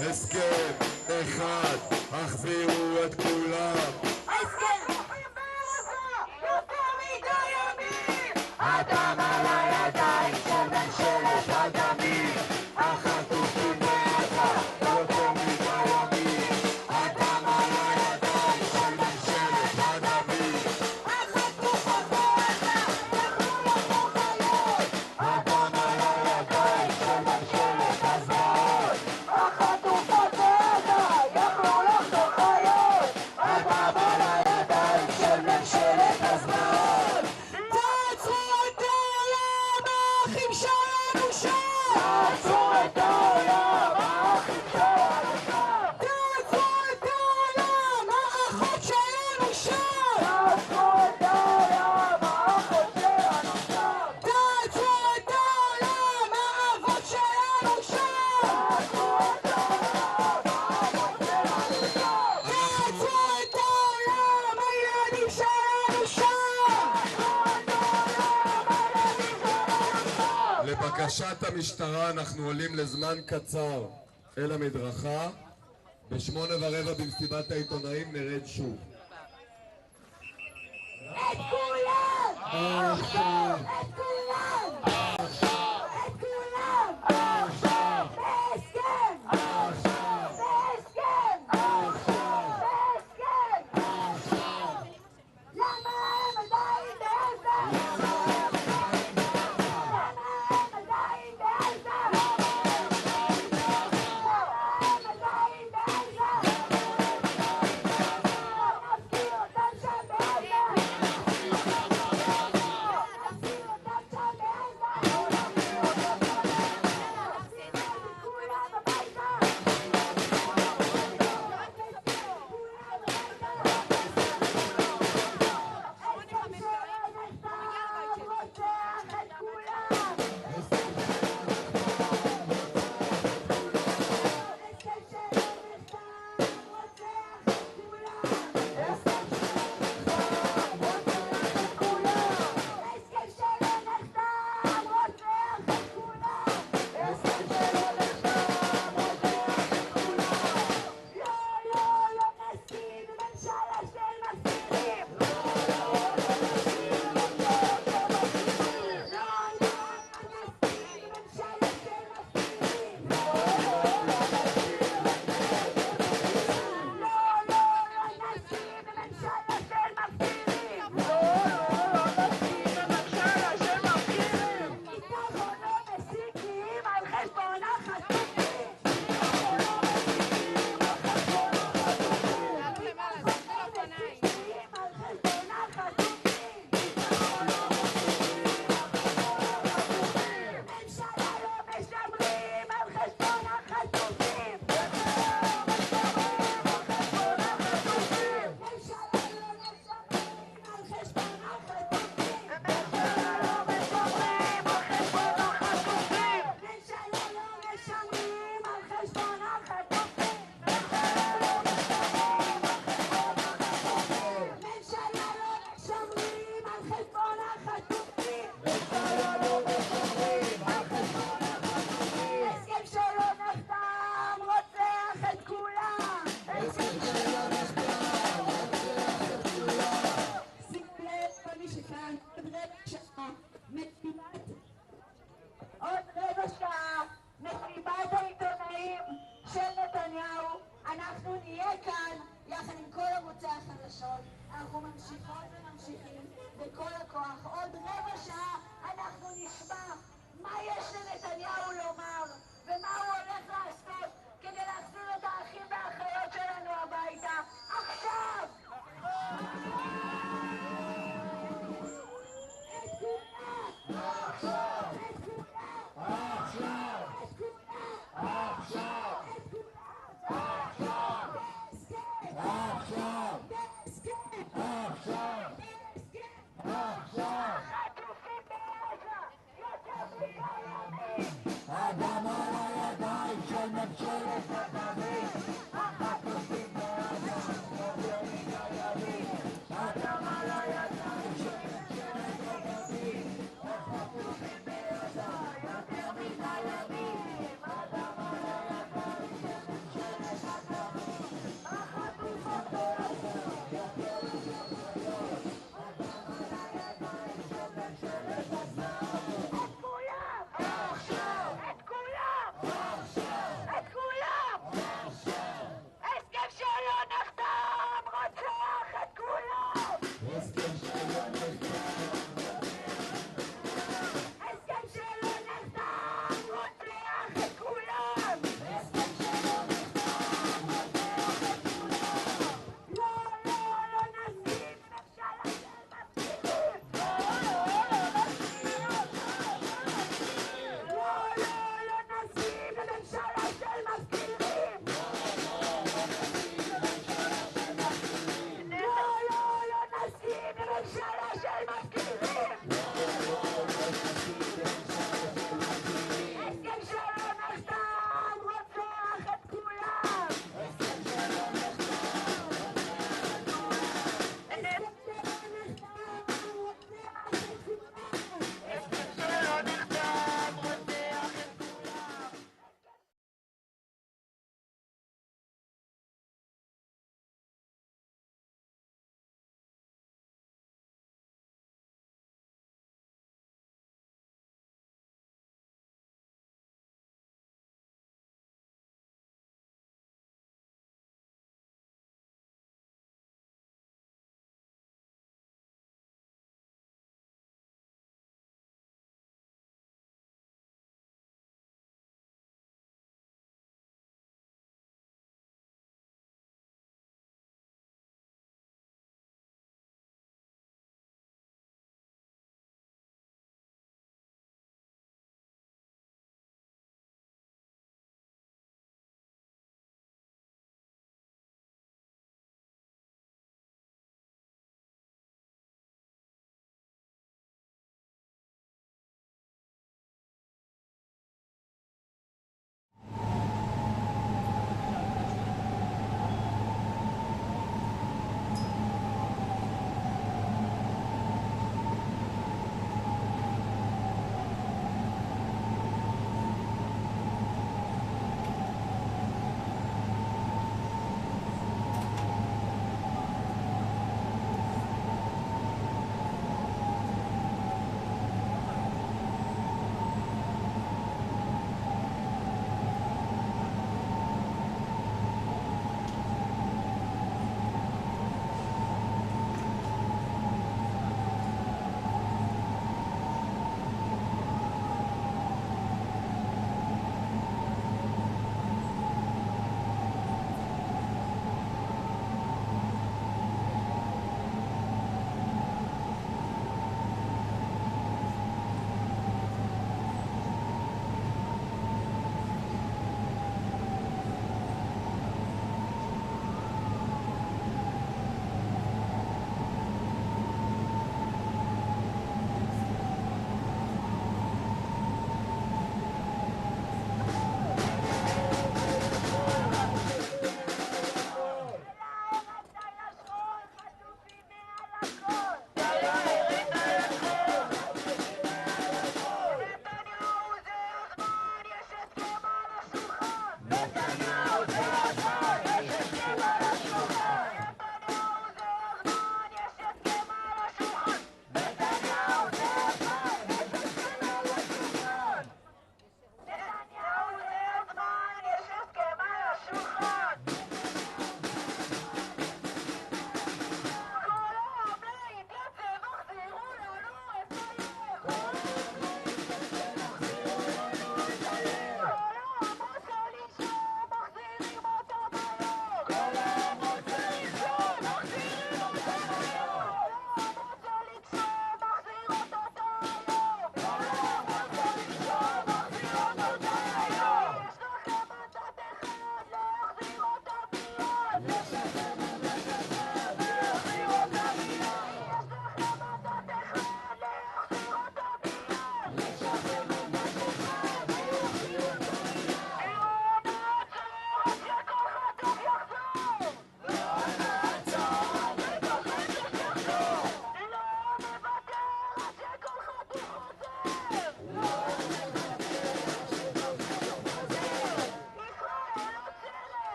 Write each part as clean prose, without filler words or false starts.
הסכם אחד, החזירו את כולם. הסכם יותר מדי ימים, הדם על הידיים של ממשלת הדמים, החטופים בעזה יותר מדי ימים. הדם על הידיים של ממשלת הדמים, החטופות בעזה יכלו לחזור חיות. הדם על הידיים של ממשלת הזוועות, החטופות בעזה יכלו לחזור חיות. הדם על הידיים של ממשלת הזוועות. תעצרו את העולם, האחים שלנו שם! תעצרו את העולם, האחים שלנו שם! תעצרו את העולם, האחות שלנו שם! תעצרו את העולם, האחות שלנו שם! תעצרו את העולם, האבות שלנו שם! תעצרו את העולם, האבות שלנו שם! תעצרו את העולם, הילדים שלנו שם! לבקשת המשטרה אנחנו עולים לזמן קצר אל המדרכה. ב8:15 במסיבת העיתונאים נרד שוב. את כולם! עכשיו! את כולם! עכשיו! את כולם! עכשיו! בהסכם! עכשיו! בהסכם! עכשיו! בהסכם! עכשיו! למה הם עדיין בעזה? למה הם עדיין בעזה? נפקיר אותם שם בעזה! נפקיר אותם חדשות. אנחנו ממשיכות וממשיכים בכל הכוח. עוד רבע שעה אנחנו נשמע מה יש לנתניהו לומר ומה הוא הולך לעשות כדי להחזיר את האחים והאחיות שלנו הביתה. עכשיו! עכשיו!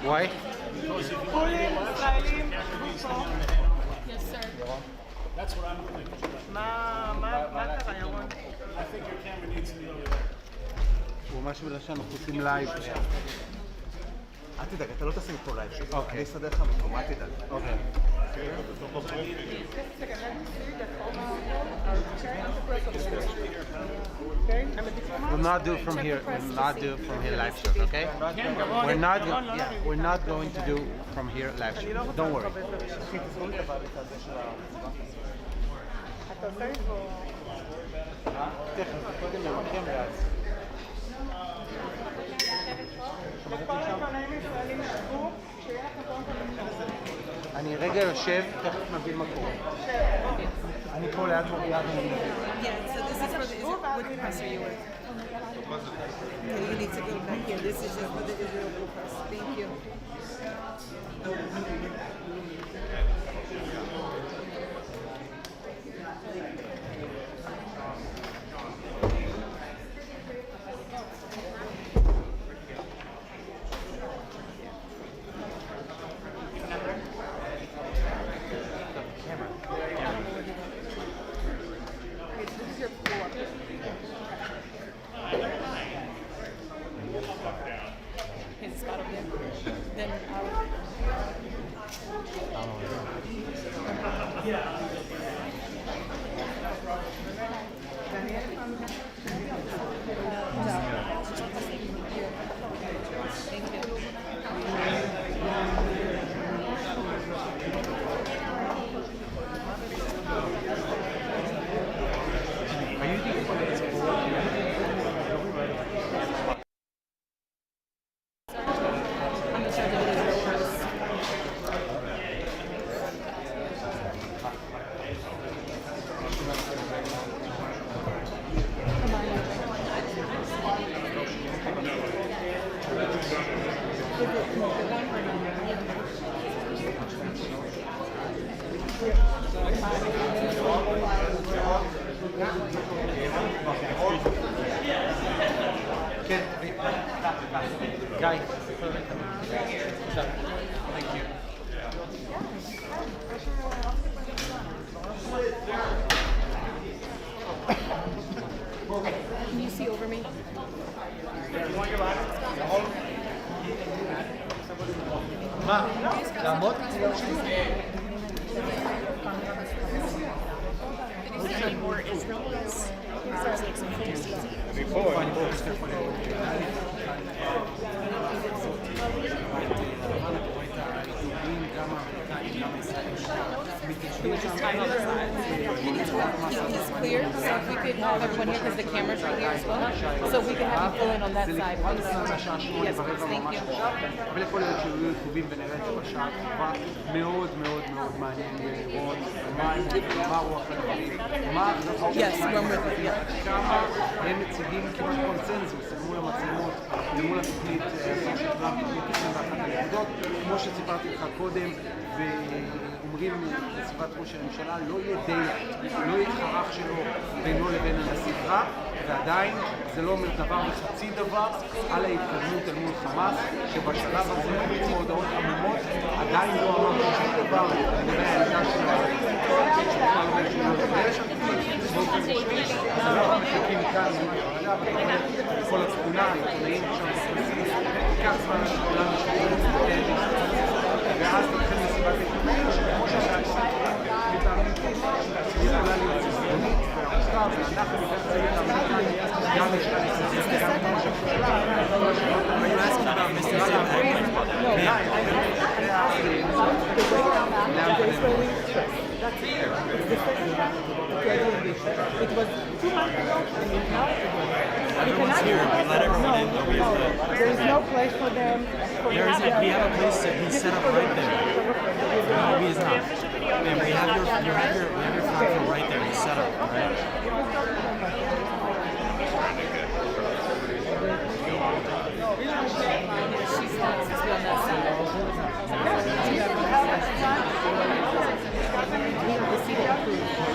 Why? כולים ישראלים פה. Yes, sir. That's what I'm thinking. מה קרה, ירון? I think your camera needs to be over there. הוא ממש בלשון, אנחנו עושים לייב. אל תדאג, אתה לא תשים פה לייב. אוקיי. אני אסדר לך מקום, אל תדאג. אוקיי. We'll not do from here. We'll not do from here live shows, okay? We're not going to do from here live shows. Don't worry. אתה עושה לי פה... תכף, קודם למקם ואז. לכל העיתונאים ישראלים שבו, שיהיה לכם פה אותם. אני רגע יושב, תכף נבין מה קורה. אני פה ליד מוריה ואני מבין. Yeah, so this is for the Israel. What press are you with? Okay, you need to go back here. This is just for the Israel Blue Press. Thank you. His spot over there. Then I'm in charge of the Israel Press. כן, גיא. Thank you. Can you see over me? מה? לעמוד? Any more Israel press? There's like some fantasy. He's clear, so if we could have everyone here because the camera's right here as well, so we can have you pull in on that side. Yes, please, thank you. אבל יכול להיות שיהיו עיכובים ונראה את זה בשעה הקרובה. מאוד מאוד מאוד מעניין לראות מה רוח הדברים, מה ההחלטות Yes, run with it, yeah. כמה הם מציגים כמעט קונצנזוס אל מול המצלמות, אל מול התוכנית הזאת של טראמפ, תוכנית 21 הנקודות, כמו שסיפרתי לך קודם, ואומרים בסביבת ראש הממשלה, לא יהיה דייט, לא יהיה חרך שלו בינו לבין הנשיא טראמפ, ועדיין זה לא אומר דבר וחצי דבר על ההתקדמות אל מול חמאס, שבשלב הזה חוץ מהודעות עמומות עדיין לא אמר שום דבר לגבי העמדה שלהם. זה לא מחכים כאן, כל התמונה, העיתונאים שם בכנסים, ייקח זמן שכולם משתתפים ואז תתחיל מסיבת העיתונאים, שכמו שהשעה מתאמנתית, יכולה להיות ססגונית ועמוקה, ואנחנו מתחת צוות האמריקני, גם יש כאן ססגונית, גם כמו שהממשלה, It was 2 months ago, and now Everyone's here. We let everyone in. there is no place for them. We have a place he's set up right there. No, he is not. Man, we have your photographer right there. He's set up, right? She's not supposed to be on that side. The seat approved.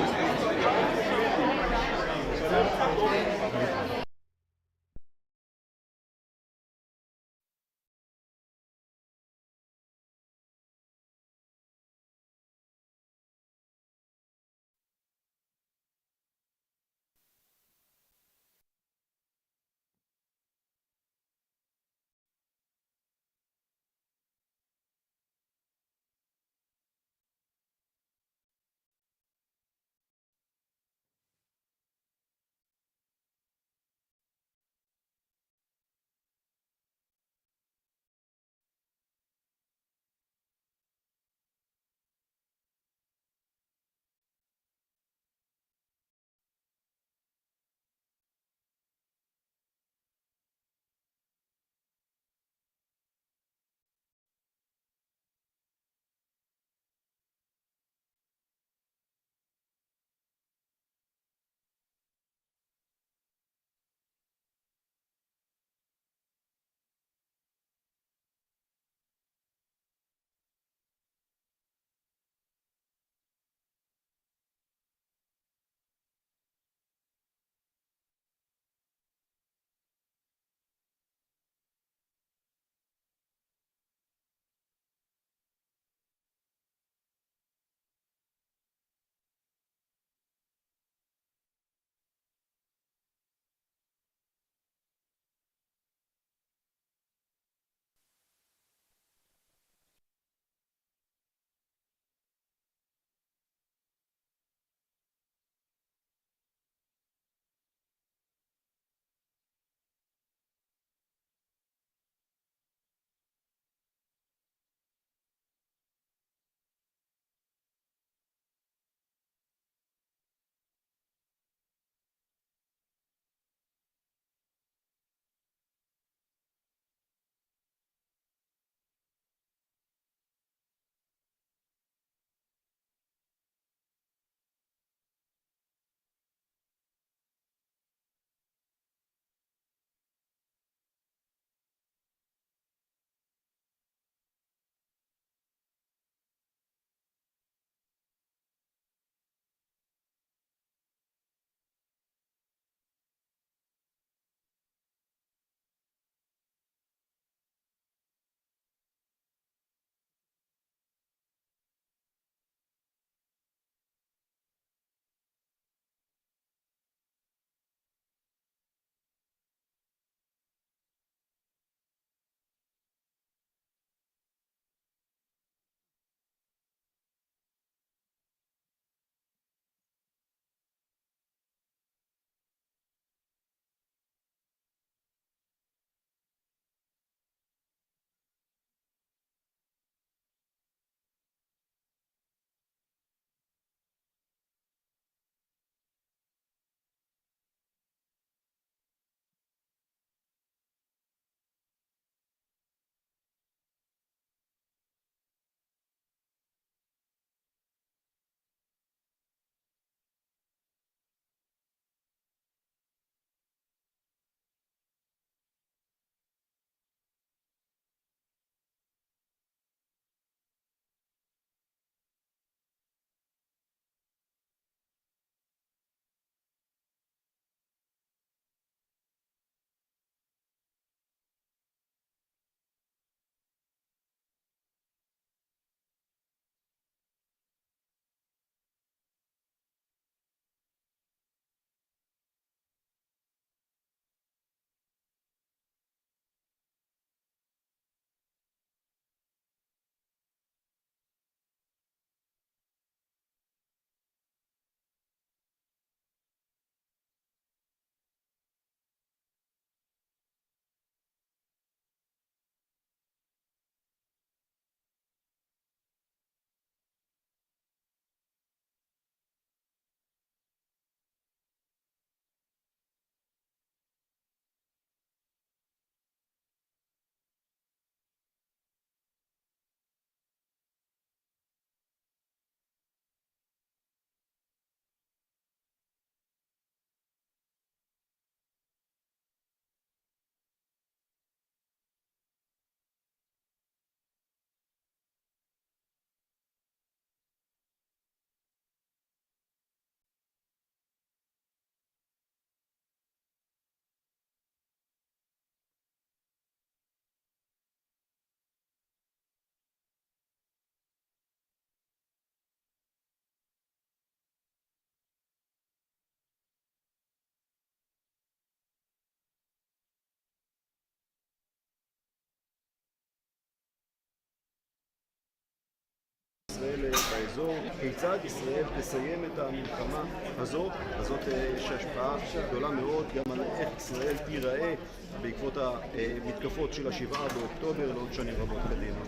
האזור, כיצד ישראל תסיים את המלחמה הזאת. הזאת יש השפעה גדולה מאוד גם על איך ישראל תיראה בעקבות המתקפות של 7 באוקטובר לעוד שנים רבות קדימה.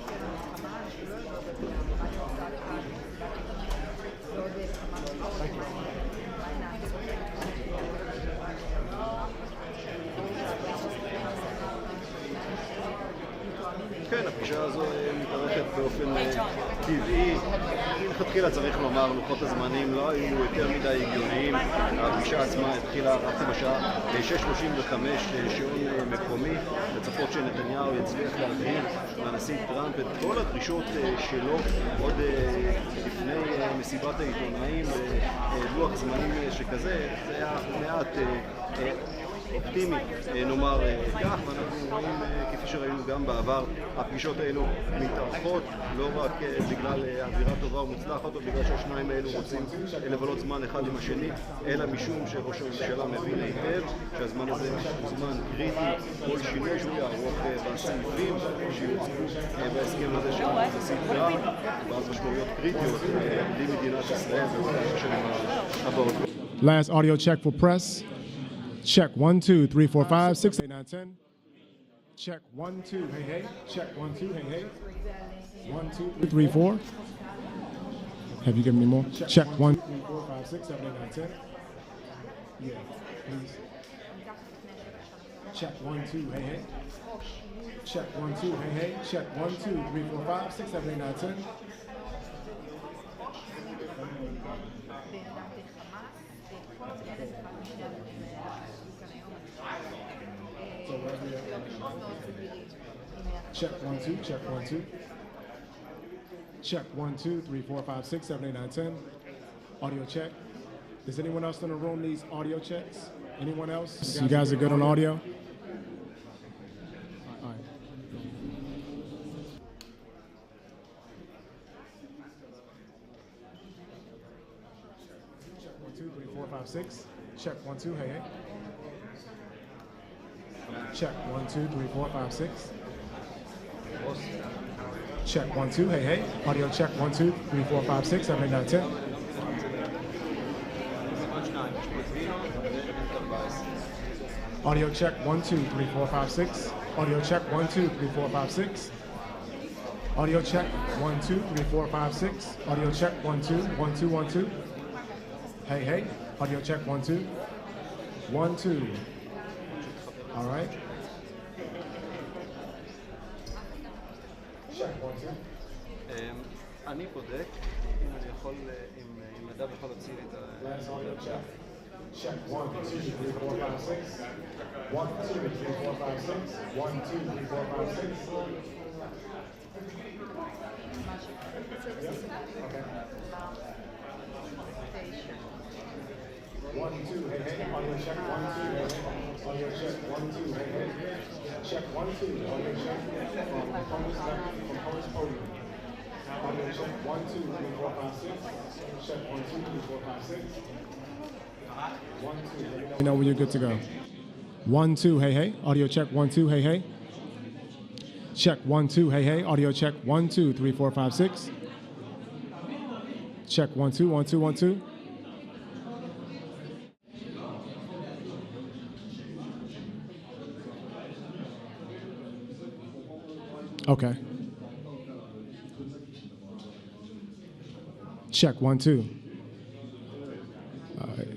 כן, הפגישה הזו מתארכת באופן טבעי. מלכתחילה צריך לומר, לוחות הזמנים לא היו יותר מדי הגיוניים. הפגישה עצמה התחילה רק בשעה 6:35 שעון מקומי, לצפות שנתניהו יצליח להבהיר לנשיא טראמפ את כל הדרישות שלו עוד לפני מסיבת העיתונאים בלוח זמנים שכזה. זה היה מעט אופטימי, נאמר כך, ואנחנו רואים, כפי שראינו גם בעבר, הפגישות האלו מתארכות לא רק בגלל אווירה טובה ומוצלחת או בגלל שהשניים האלו רוצים לבלות זמן אחד עם השני, אלא משום שראש הממשלה מבין היטב שהזמן הזה הוא זמן קריטי. כל שינוי שהוא יערוך בסעיפים שיוצגו בהסכם הזה של הנשיא טראמפ בעל משמעויות קריטיות למדינת ישראל ובשנים הבאות. Last audio check for press. Check 1 2 3 4 5 6 8 9 10. Check 1 2 hey hey. Check 1 2 hey hey. 1 2 3 4. Have you given me more? Check 1 2 3 4 5 6 7 8 9 10. Yeah, please. Check 1 2 hey hey. Check 1 2 hey hey. Check 1 2 3 4 5 6 7 8 9 10. Check 1 2, check 1 2. Check 1 2 3 4 5 6 7 8 9 10. Audio check. Does anyone else in the room need audio checks? Anyone else? You guys are good on audio? All right. Check 1 2 3 4 5 6. Check 1 2, hey hey. Check 1 2 3 4 5 6. Check 1 2, hey hey. Audio check 1 2 3 4 5 6 7 8 9 10. Audio check 1 2 3 4 5 6. Audio check 1 2 3 4 5 6. Audio check 1 2 3 4 5 6. Audio check 1 2 1 2 1 2. Hey hey. Audio check 1 2 1 2. All right. אני בודק אם אני יכול, אם מדע יכול להוציא לי את ה... Check 1 2 3 4 5 6. 1 2 3 4 5 6. 1 2 3 4 5 6. Okay. 1 2 hey hey. Audio check 1 2 hey hey. Audio check 1 2 hey hey. Check 1 2. Audio check from components podium. Audio check 1 2 3 4 5 6. Check 1 2 3 4 5 6. 1 2. You know when you're good to go. 1 2 hey hey. Audio check 1 2 hey hey. Check 1 2 hey hey. Audio check 1 2 3 4 5 6. Check 1 2 1 2 1 2. Okay. Check 1 2. All right.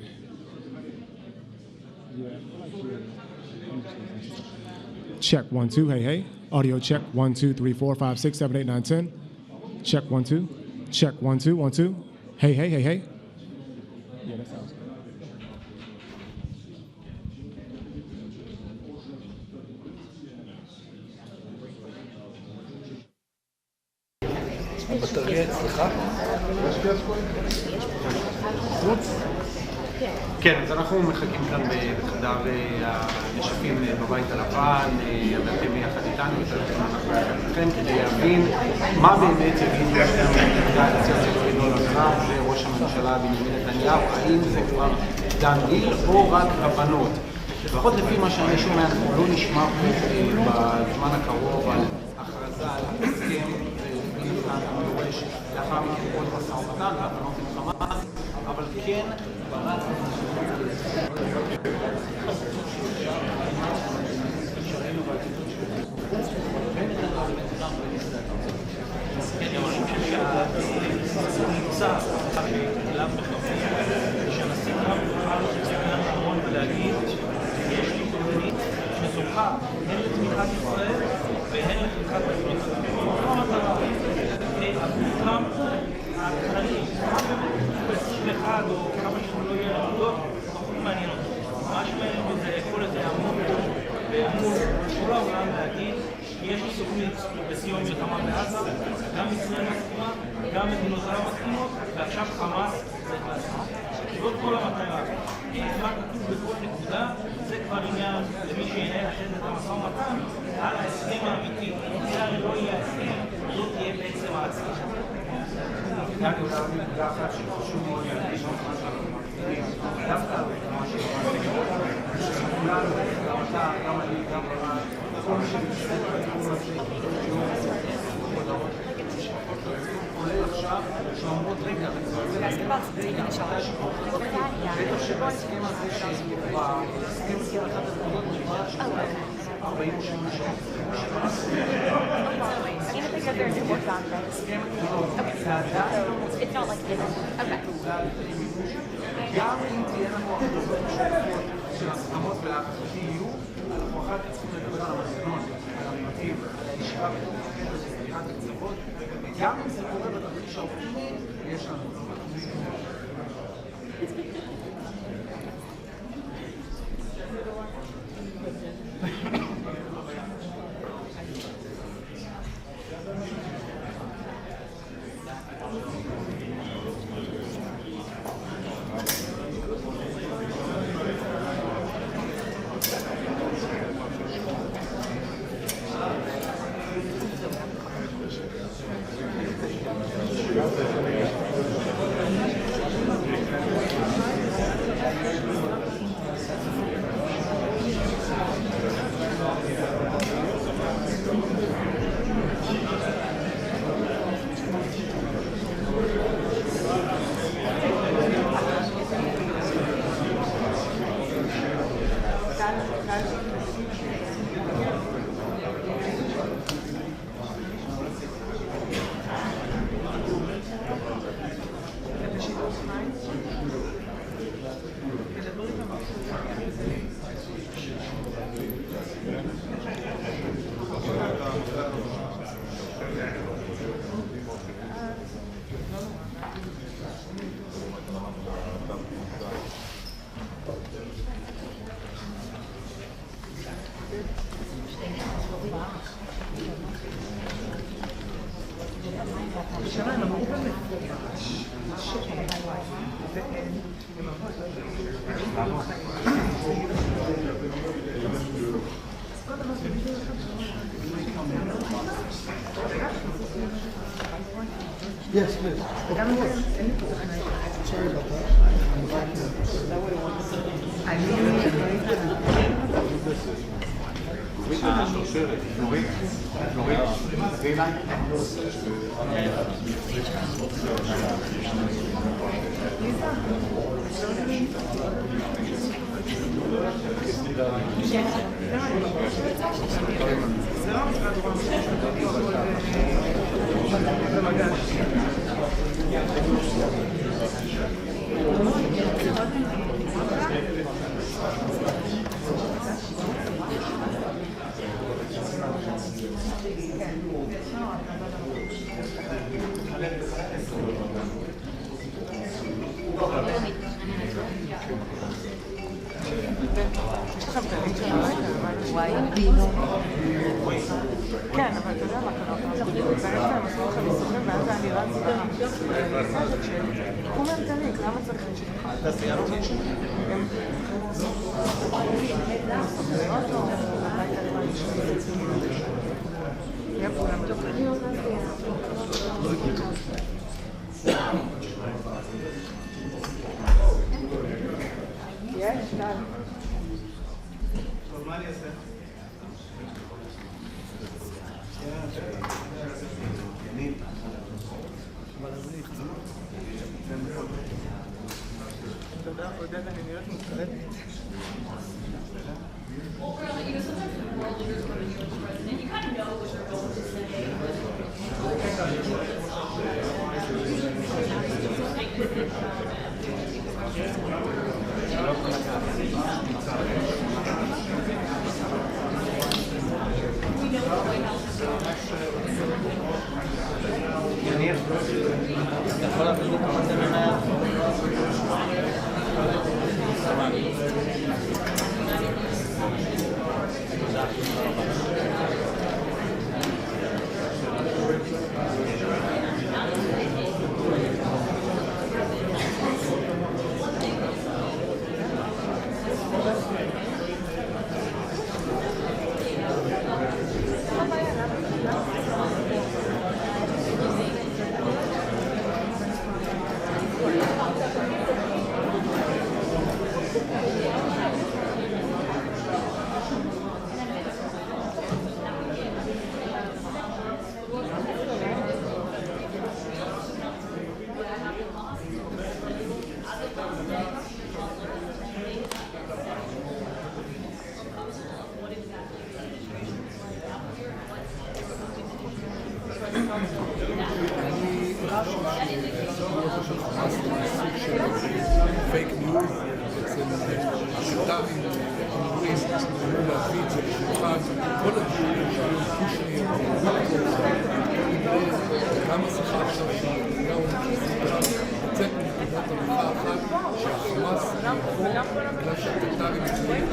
Check 1 2. Hey hey. Audio check 1 2 3 4 5 6 7 8 9 10. Check 1 2. Check 1 2 1 2. Hey hey hey hey. Yeah, that sounds good. הבטריה אצלך? כן, אז אנחנו מחכים כאן בחדר הנשפים בבית הלבן, ואתם יחד איתנו, אנחנו לכם כדי להבין מה באמת יגיד $1.5 זה ראש הממשלה בנימין נתניהו, האם זה כבר דן דיל או רק הבנות. לפחות לפי מה שאני שומע, אנחנו לא נשמע בזמן הקרוב על הכרזה על הסכם המדורש לאחר מכן עוד משא ומתן, להבנות עם חמאס, אבל כן ברק אני חושב שהנמצא אליו מכוון שהנשיא טראמפ יוכל לעמוד ולהגיד יש לי תוכנית שזוכה הן לתמיכת ישראל והן לתמיכת מדינות עבור טראמפ הקטנים, אחד או כמה שהוא לא יהיה לעבודות, פחות מעניין אותו. מה שמעניין אותו זה היכולת לעמוד מול כל העולם להגיד יש לי תוכנית בסיום מלחמה בעזה, גם ישראל מסכימה, גם מדינות ערב מסכימות, ועכשיו חמאס צריך לעשות. זאת כל המטרה. מה כתוב בכל נקודה, זה כבר עניין למי שינהל אחרי את המשא ומתן על ההסכם האמיתי. זה הרי לא יהיה ההסכם, זאת תהיה בעצם ההצעה. גם נקודה אחת שחשוב מאוד להדגיש מה שאנחנו מפתיעים, דווקא מה שכולנו, גם אתה, גם אני, גם ברק, כל מי שמתעסק בתחום הזה, כולל עכשיו, שאומרות רגע, בטח שבהסכם הזה שהסכם סגירת אחת הנקודות מדובר של 48 שעות. Even because they're new work on this. Okay. So it's not like this. Okay. גם אם תהיה לנו החלטות של הסכמות ולהחלטות יהיו, אנחנו אחר כך צריכים לדבר על המנגנון, על המתאים, על הישיבה בתוך החדר של סגירת הקצוות, וגם אם זה קורה בתרחיש האופטימי, יש לנו. Yes, please. Of course. Sorry about that. יש לכם את הלינק של הרגע, כן, אבל אתה יודע מה קרה, ואז הם עשו לכם ניסוחים, ואז אני רץ לסגת שלי, קחו מהם את הלינק, למה צריך את שלך? אתה סיימת אותי? הם סוגרות לו, הביתה למעלה שלי. יהיה כולם טוב. יש, טל. טוב, מה אני אעשה? יניב. עודד, אני נראית מוקלטת. יניר, אתה יכול להביא לי כמה דברים מהר? פייק ניוז, בעצם הקטרים אמורים להביא את זה לשולחן, כל הדיונים שהיו קושניר, גם השיחה עכשיו שנתניהו לצאת מנקודת הנחה אחת שהחמאס יבוא בגלל שהקטרים יצאים,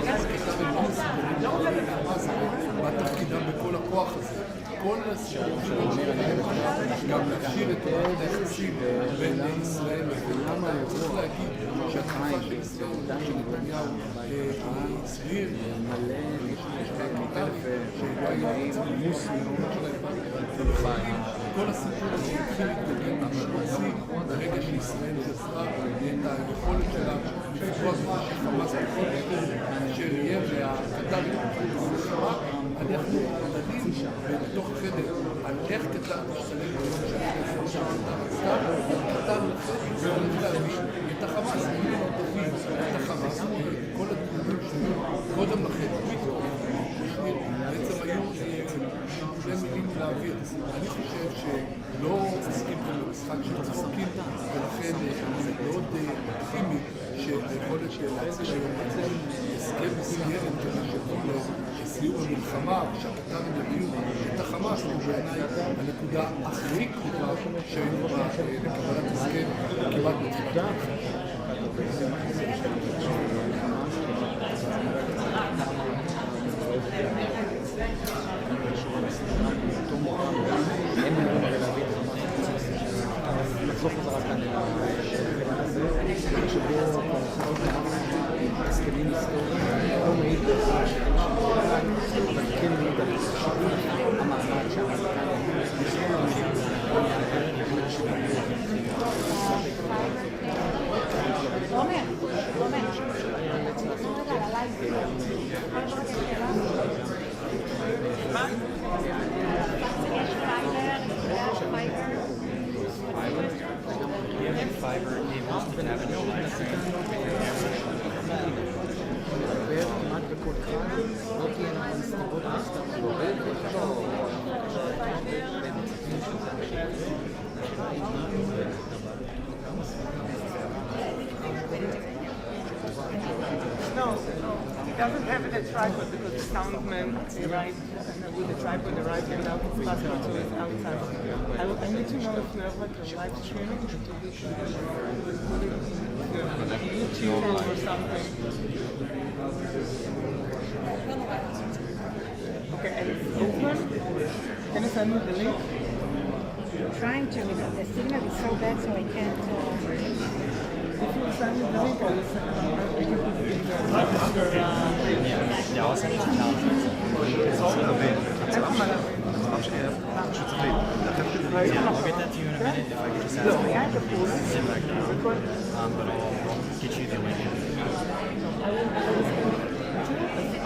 אז הקטרים לא מסוגלים לחמאס מה תפקידם בכל הכוח הזה. כל הסיפור שלהם גם להשאיר את מערכת היחסים בין ישראל ולמה צריך להגיד שהתקופה של ישראל של נתניהו היא סביר שלא היה מוסי ובחיים כל הסיפור הזה התחיל להתגלגל מהשלוצי ברגע שישראל גזרה את היכולת שלה לפגוע בזה שחמאס בכל מקום אשר יהיה והקטרים במלחמה אנחנו דנים בתוך החדר על איך קטר משתלם ביום של כסף קטר והולך להביא את החמאס, את החמאס, כל הדברים שקודם לכן, בעצם היו שני מילים להעביר. אני חושב שלא עוסקים כאן במשחק של צחוקים, ולכן זה מאוד כימי שיכולת להציל היום הסכם מסגרת כדי שיכול לסיום המלחמה ושהקטרים יביאו את החמאס הוא בעיניי הנקודה הכי קרובה שהיינו בה לקבלת הסכם כמעט בתחילת לחזור חזרה כאן שבו הסכמים היסטוריים לא מעיד אבל כן מעיד על המעמד שהאמריקאים fiber enables the navigation לדבר כמעט בכל אחד, לא תהיינה הנסיבות מסתכלות No, it doesn't have a tripod because the soundman right with the tripod the right hand out is possible to it outside. I need to know if you have like a live streaming YouTube or something. Okay, and it's open. Can you send me the link? I'm trying to, because the signal is so bad so I can't. If you send me the link, I will send it. Ja, was hat ich getan? I'll get that to you in a minute if I get this out. Sit back down. But I'll get you the link.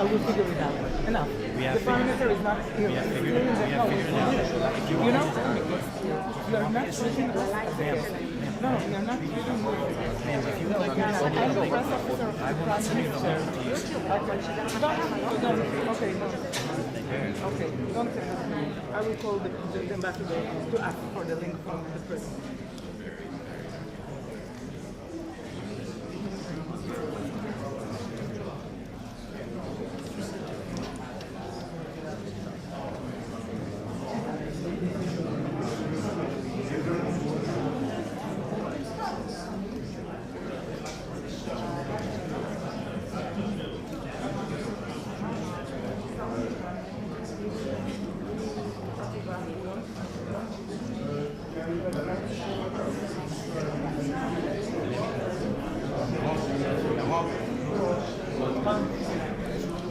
I will figure it out. Enough. The Prime Minister is not here. You know, because you're not treating us as no, you're not treating me. I'm the press officer of the Prime Minister. Okay, no. Okay, don't say that. I will call the ambassador to ask for the link from the press.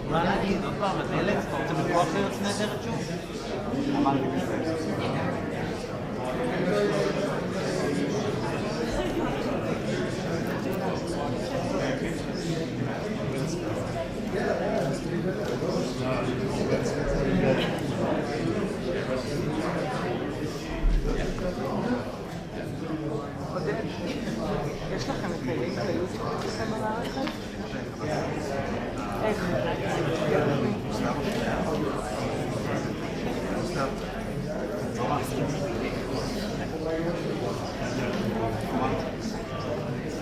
מה להגיד? עוד פעם, הדלת? אתה רוצה בכוח להיות נהדרת שוב? אמרתי בסדר. יש לכם את הלינק ליוזיק שלכם במערכת? איך?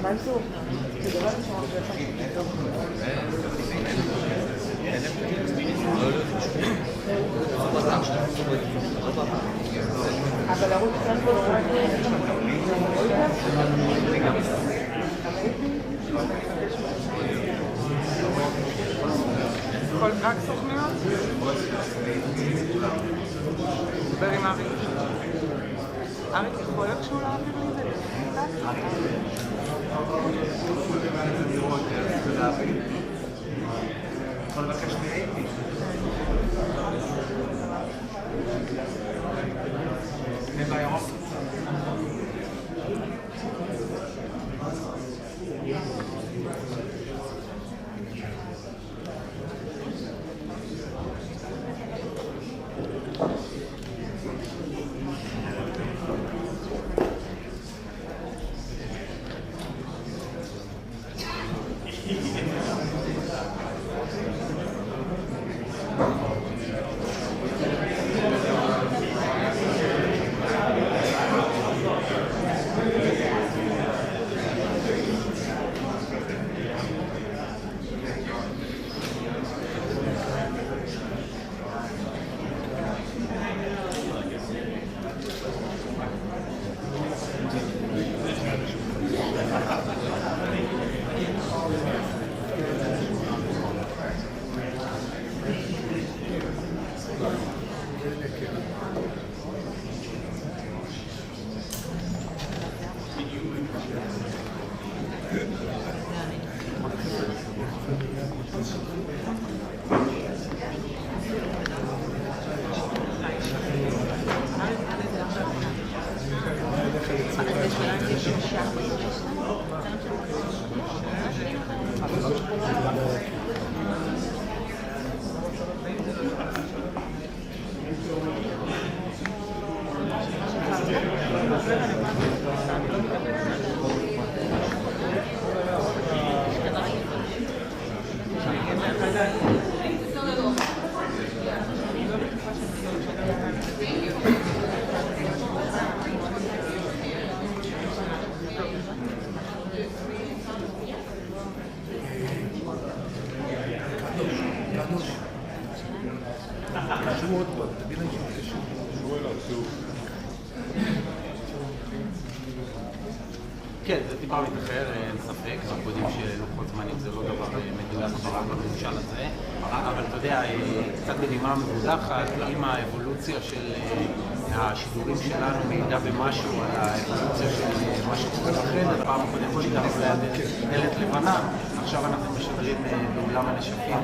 מנסור, תדבר לשמוע בבקשה. אבל ערוץ כאן פה לא רק סוכניות? דבר עם אריק. אריק יכול איכשהו להעביר לי את זה? יכול לבקש מאיפי. זה בירוק. כן, זה טיפה מתאחר, אין ספק, אנחנו יודעים שלוחות זמנים זה לא דבר מדויק ברב בממשל הזה, אבל אתה יודע, קצת בנימה מבודחת, עם האבולוציה של השידורים שלנו מעידה במשהו על האבולוציה של מה שקורה בחדר, הפעם הקודמת שידרנו ליד דלת לבנה, עכשיו אנחנו משדרים באולם הנשפים,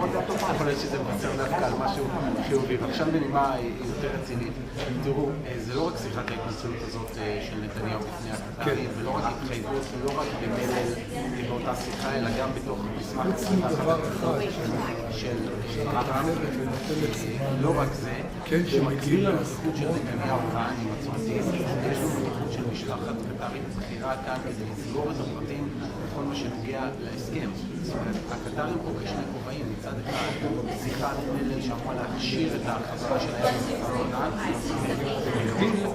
יכול להיות שזה מבשר דווקא על משהו חיובי. ועכשיו בנימה יותר רצינית, תראו, זה לא רק שיחת ההתנצלות הזאת של נתניהו בפני הקטרים, ולא רק התחייבות, ולא רק במלל באותה שיחה, אלא גם בתוך מסמך של לא רק זה, שמקביל לנוכחות של נתניהו כאן עם עצמתי, יש לו נוכחות של משלחת קטרית בכירה כאן כדי לסגור את הפרטים בכל מה שנוגע להסכם. זאת אומרת, הקטרים פה בשני כובעים, מצד אחד שיחת מלל שאמורה להכשיר את ההחזרה שלהם במשא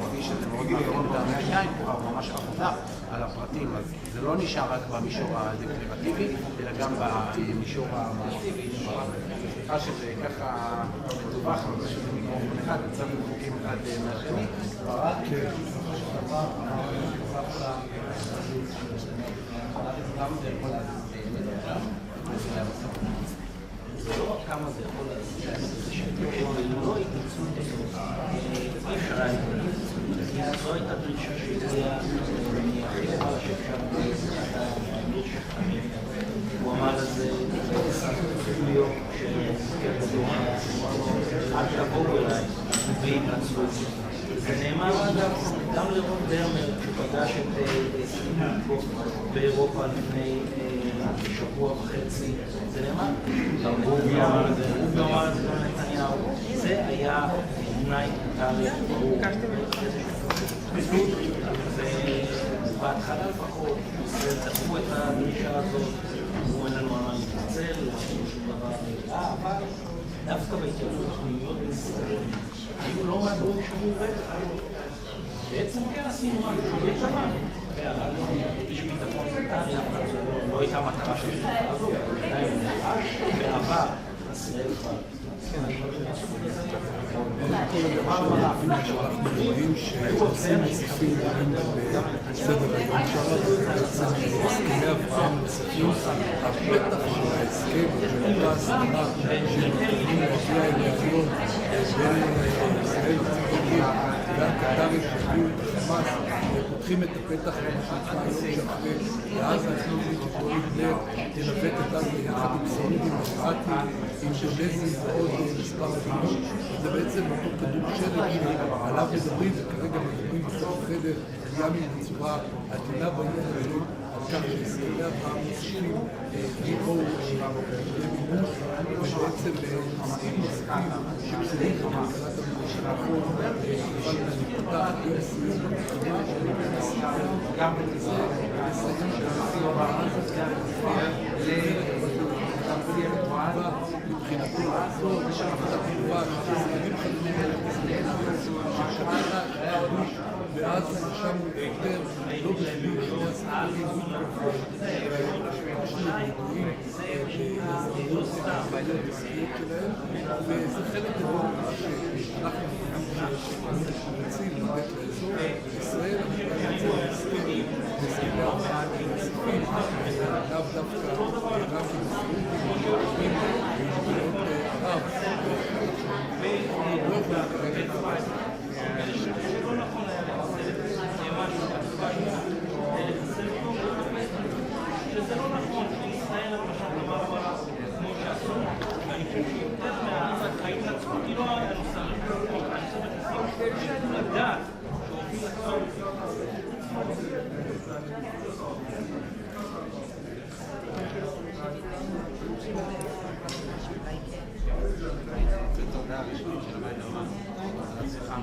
כפי שאתם מאוד מעבירים את האמריקאים, כבר ממש עבודה על הפרטים, אז זה לא נשאר רק במישור הדקלרטיבי, אלא גם במישור המעשי. סליחה שזה ככה מדווח, אבל פשוט זה מיקרופון אחד, יצאנו חוקים אחד מהשני. כמה זה יכול זה לא רק כמה זה יכול לעשות, זה שלא התנצלות הזאת, זו הייתה דרישה שהגיעה הכי למעלה שאפשר הוא אמר לזה אפילו יום אל תבואו אליי והתנצלות. זה נאמר גם לרון דרמר שפגש את באירופה לפני שבוע וחצי, זה נאמר, הוא אמר את זה לנתניהו, זה היה תנאי קטרי ברור. בהתחלה לפחות, תקפו את הדרישה הזאת, אמרו אין לנו מה להתנצל, לא עשינו שום דבר נראה, אבל דווקא בהתייחסות הפנימיות בישראל, היו לא מדעו שהוא רצח. בעצם כן עשינו משהו שהוא דבר. איש ביטחון קטרי, לא הייתה מטרה של זה, עדיין בעבר, ישראל כבר. כל הדבר שאנחנו רואים שעושים נוספים בסדר היום שלנו, הסכמי אברהם נוספים, הפתח של ההסכם של אותה הסכמה שמתכוונים להגיע אליה היום בין ישראל הציבורית והקטרים שהביאו את החמאס, פותחים את הפתח למשלחה היום שאחרי ואז אנחנו יכולים לנווט את זה יחד עם סעודים, אמירתים, אינדונזים ועוד מספר מדינות. זה בעצם אותו כדור שלג שעליו מדברים וכרגע מדברים בסוף החדר גם בצורה עדינה בעניין הזה על כך שהסכמי אברהם נוספים יבואו למימוש ובעצם נושאים נוספים שקשורים לכלכלת הביטחון אבל נפתח יום סיום גם בזה לסיים שעושים בעזה מבחינתו לעזור ושאפת התגובה שהסכמים חדשים ששמענה להרגיש ואז נשמנו יותר לא בשביל שני הסכמים והיום יש לנו רגועים להזדמנות לבעיות עסקיות שלהם וזה חלק גדול מה שאנחנו רוצים לתת לאזור ישראל אנחנו רוצים להסכים להסכמי אברהם נוספים לאו דווקא רק עם סעודים וערבים ומדינות ערב לא יכולים כרגע שזה לא נכון שישראל למשל דבר כמו שעשו ואני חושב שיותר מההתנצלות היא לא הנושא אני חושב לדעת שהוביל לכל תודה רשמית של הבית הלבן על השיחה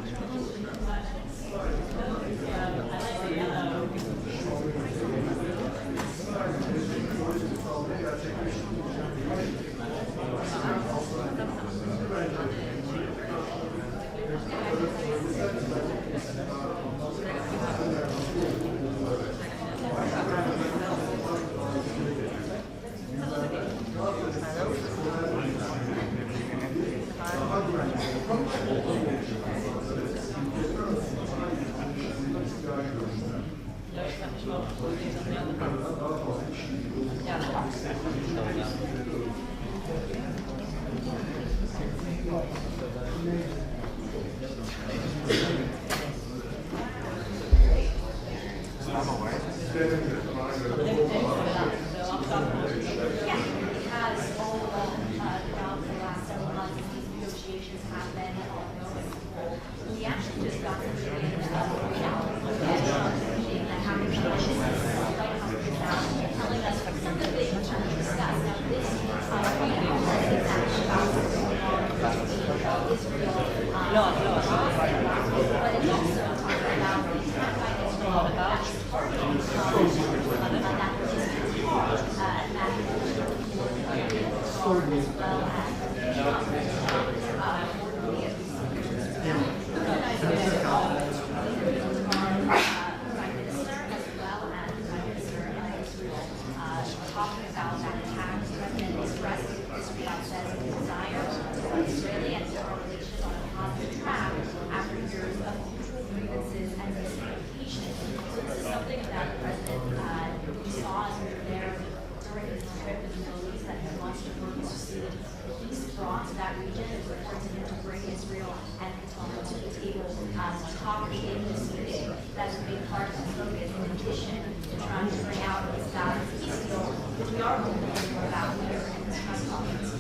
part of the focus in addition to trying to bring out this balance of peace deal, which we are going to hear more about here in this press conference.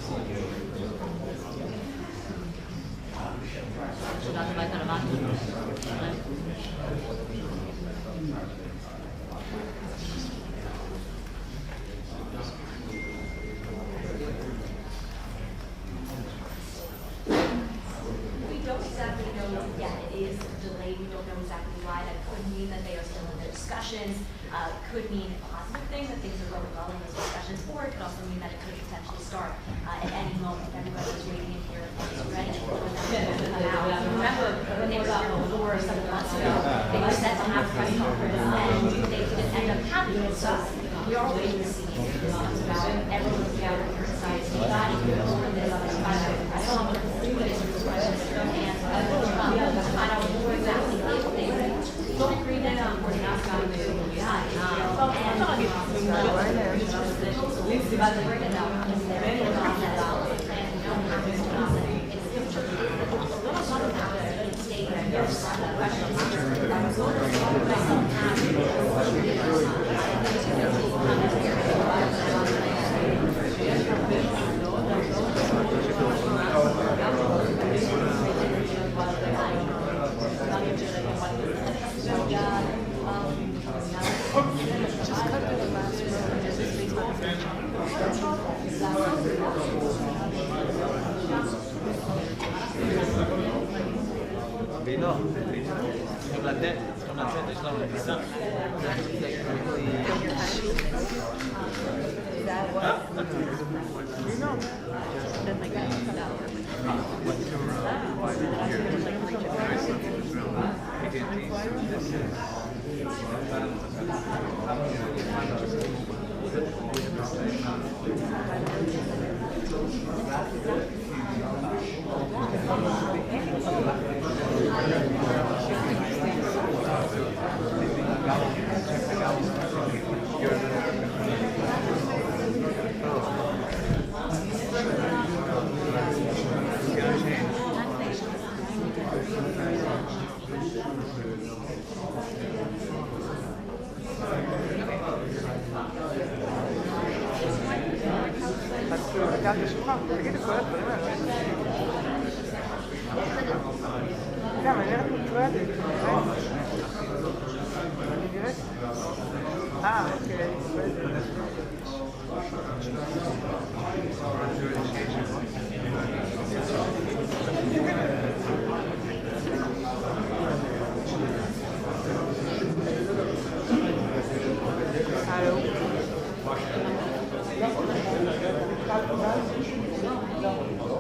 We don't exactly know yet. It is delayed. We don't know exactly why. That could mean that they are still in their discussions. Could mean a positive thing, that things are going well in those discussions, or it could also mean that it could potentially start at any moment. Everybody was waiting in here and was ready for when that was going to come out. Remember, when they were here before several months ago, they were set to have a press conference, and they didn't end up having it. So we are waiting to see if this comes about. Everyone's gathered here inside. So we got here before this press conference, and to find out more exactly if they don't agree that we're not going to be high. תגיד את כל הדברים האלה. גם, אני נראית מוטרדת. אני נראית? אוקיי.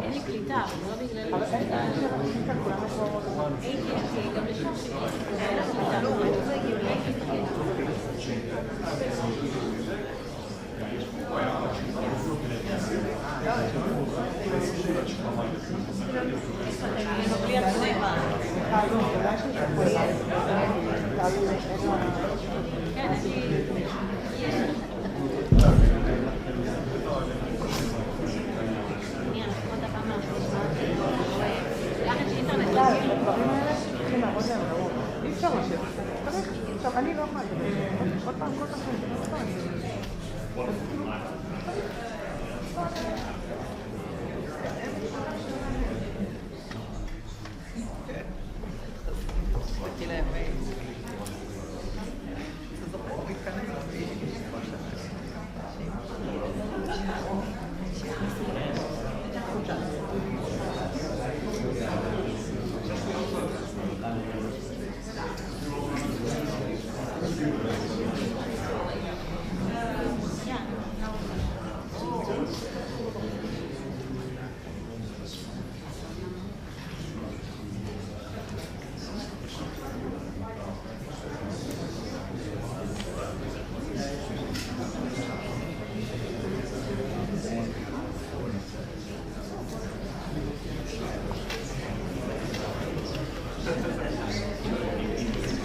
אין לי קליטה, אבל לא בגלל... אבל אין קליטה, כולם פה... אין גם לשם שלי. אין קליטה, לא בלי הצבע. כן, אי אפשר לשבת. עכשיו, אני לא יכולה לדבר. עוד פעם, כל פעם.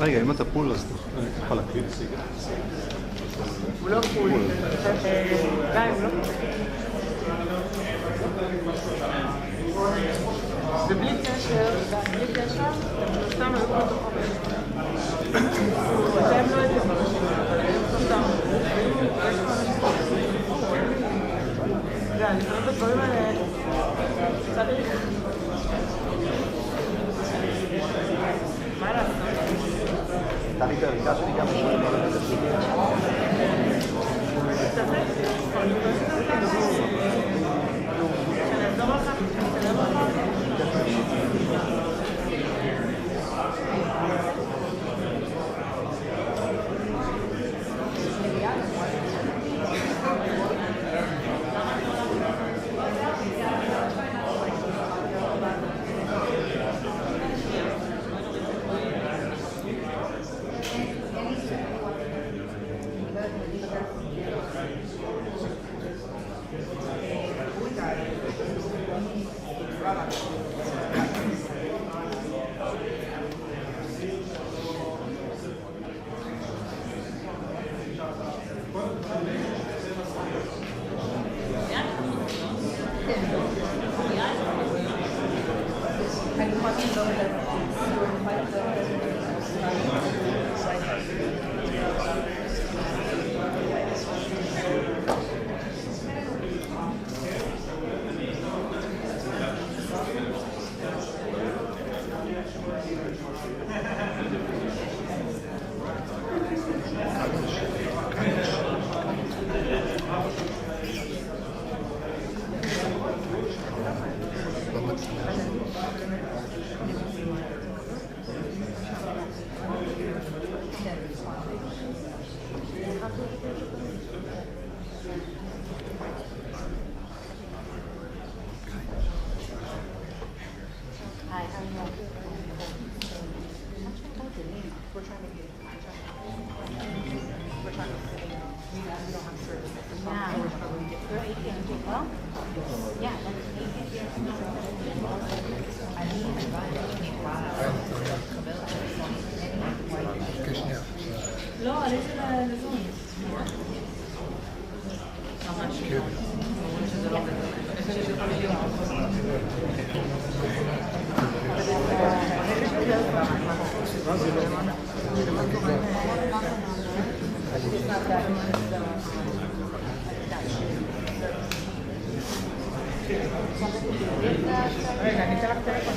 רגע, אם אתה פול אז תוכל להקליט. הוא לא פול. די, הוא לא פול. ובלי קשר, הם סתם היו בתוכו בעצם. אתם לא הייתם ברשימה, אבל הם סתם. יש פה אנשים לפעמים בדברים האלה צריך. מה לעשות? נתן לי את הריקה שלי גם בשביל לא, על איזה לזון. ממש. שזה לא רגע, אני אתן לך טלפון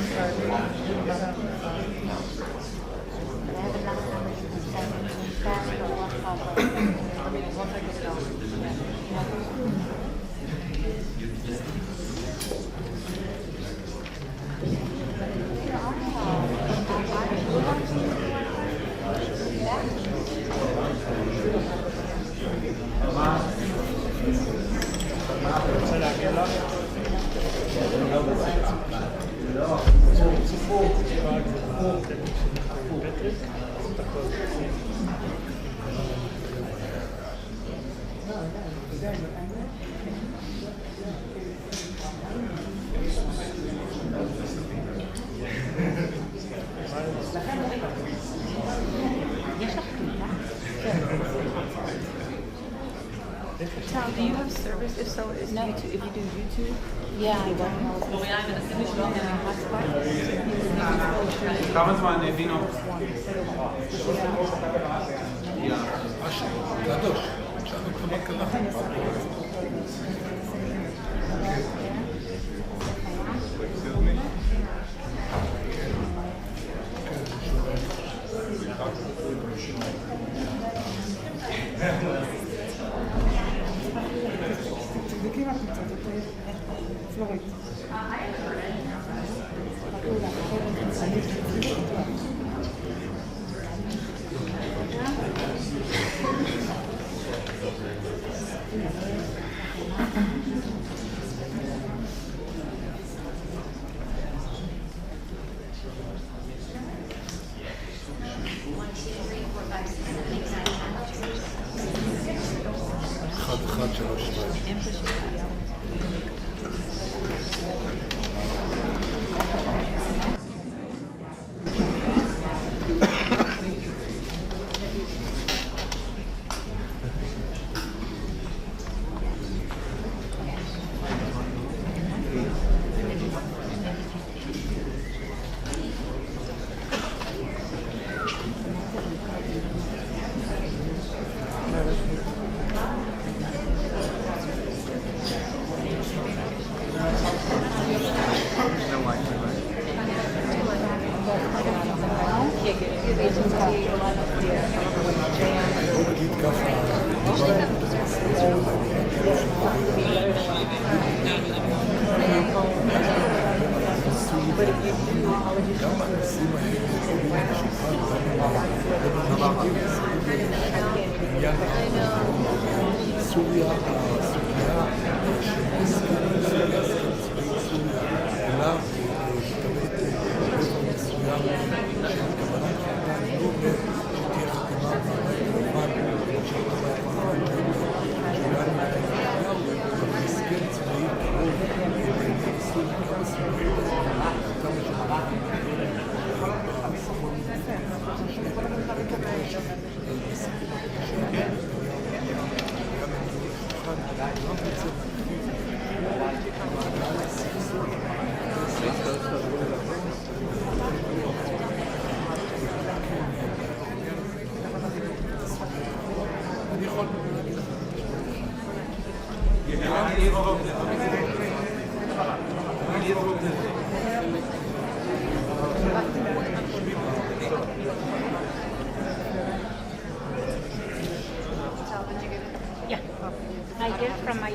Tom, do you have service? If so, is YouTube, if you do YouTube? Yeah, I don't know. כמה זמן בינו? קדוש, שאלנו אותך מה קרה. תבדקי מה קבוצות, פלורית. אחד, שלוש, שתיים. בעניין סוריה, הסוגיה של הסכם צבאי סוריה, אליו מתכבד רבע מסוים של קבלת חוקה, לא אומר שתהיה חתימה בבית הלבן, של הבית הלבן, שלנו נתניהו, אבל הסכם צבאי קרוב בעניין סוריה, כמה סוגיות כמה Yeah, I get it from my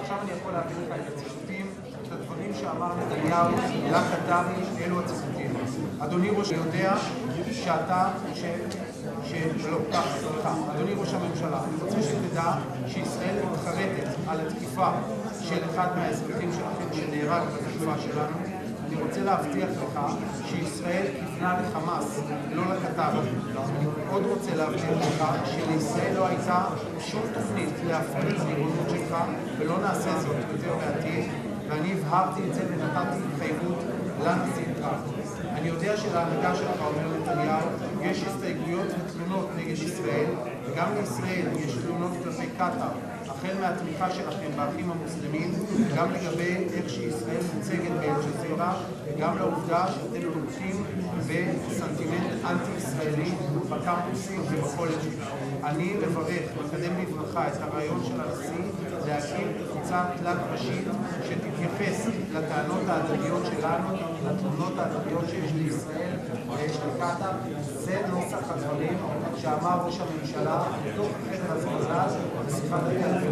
עכשיו אני יכול להביא לך את הציטוטים, את הדברים שאמר נתניהו לקטרי, אלו הציטוטים. אדוני ראש, אני יודע שאתה, אדוני ראש הממשלה, אני רוצה שתדע שישראל מתחרטת על התקיפה של אחד מהאזרחים שלכם שנהרג בתקיפה שלנו. אני רוצה להבטיח לך שישראל כיוונה לחמאס, לא לקטר. אני עוד רוצה להבטיח לך שלישראל לא הייתה שום תוכנית להפריד את הריבונות שלך, ולא נעשה זאת יותר בעתיד, ואני הבהרתי את זה ונתתי התחייבות לנשיא טראמפ. אני יודע שלהנהגה שלך, אומר נתניהו, יש הסתייגויות ותלונות נגד ישראל, וגם לישראל יש תלונות כלפי קטר, החל מהתמיכה שלכם באחים המוסלמים, גם לגבי איך שישראל מוצגת באל-ג'זירה, וגם לעובדה שאתם תומכים בסנטימנט אנטי-ישראלי בקמפוסים ובקולג'ים. אני מברך, מקדם בברכה את הרעיון של הנשיא להקים קבוצה תלת-ראשית שתתייחס לטענות ההדדיות שלנו, לתלונות ההדדיות שיש לישראל ויש לקטר. זה נוסח הדברים שאמר ראש הממשלה בתוך חדר הזמזל בשיחת הטלפון.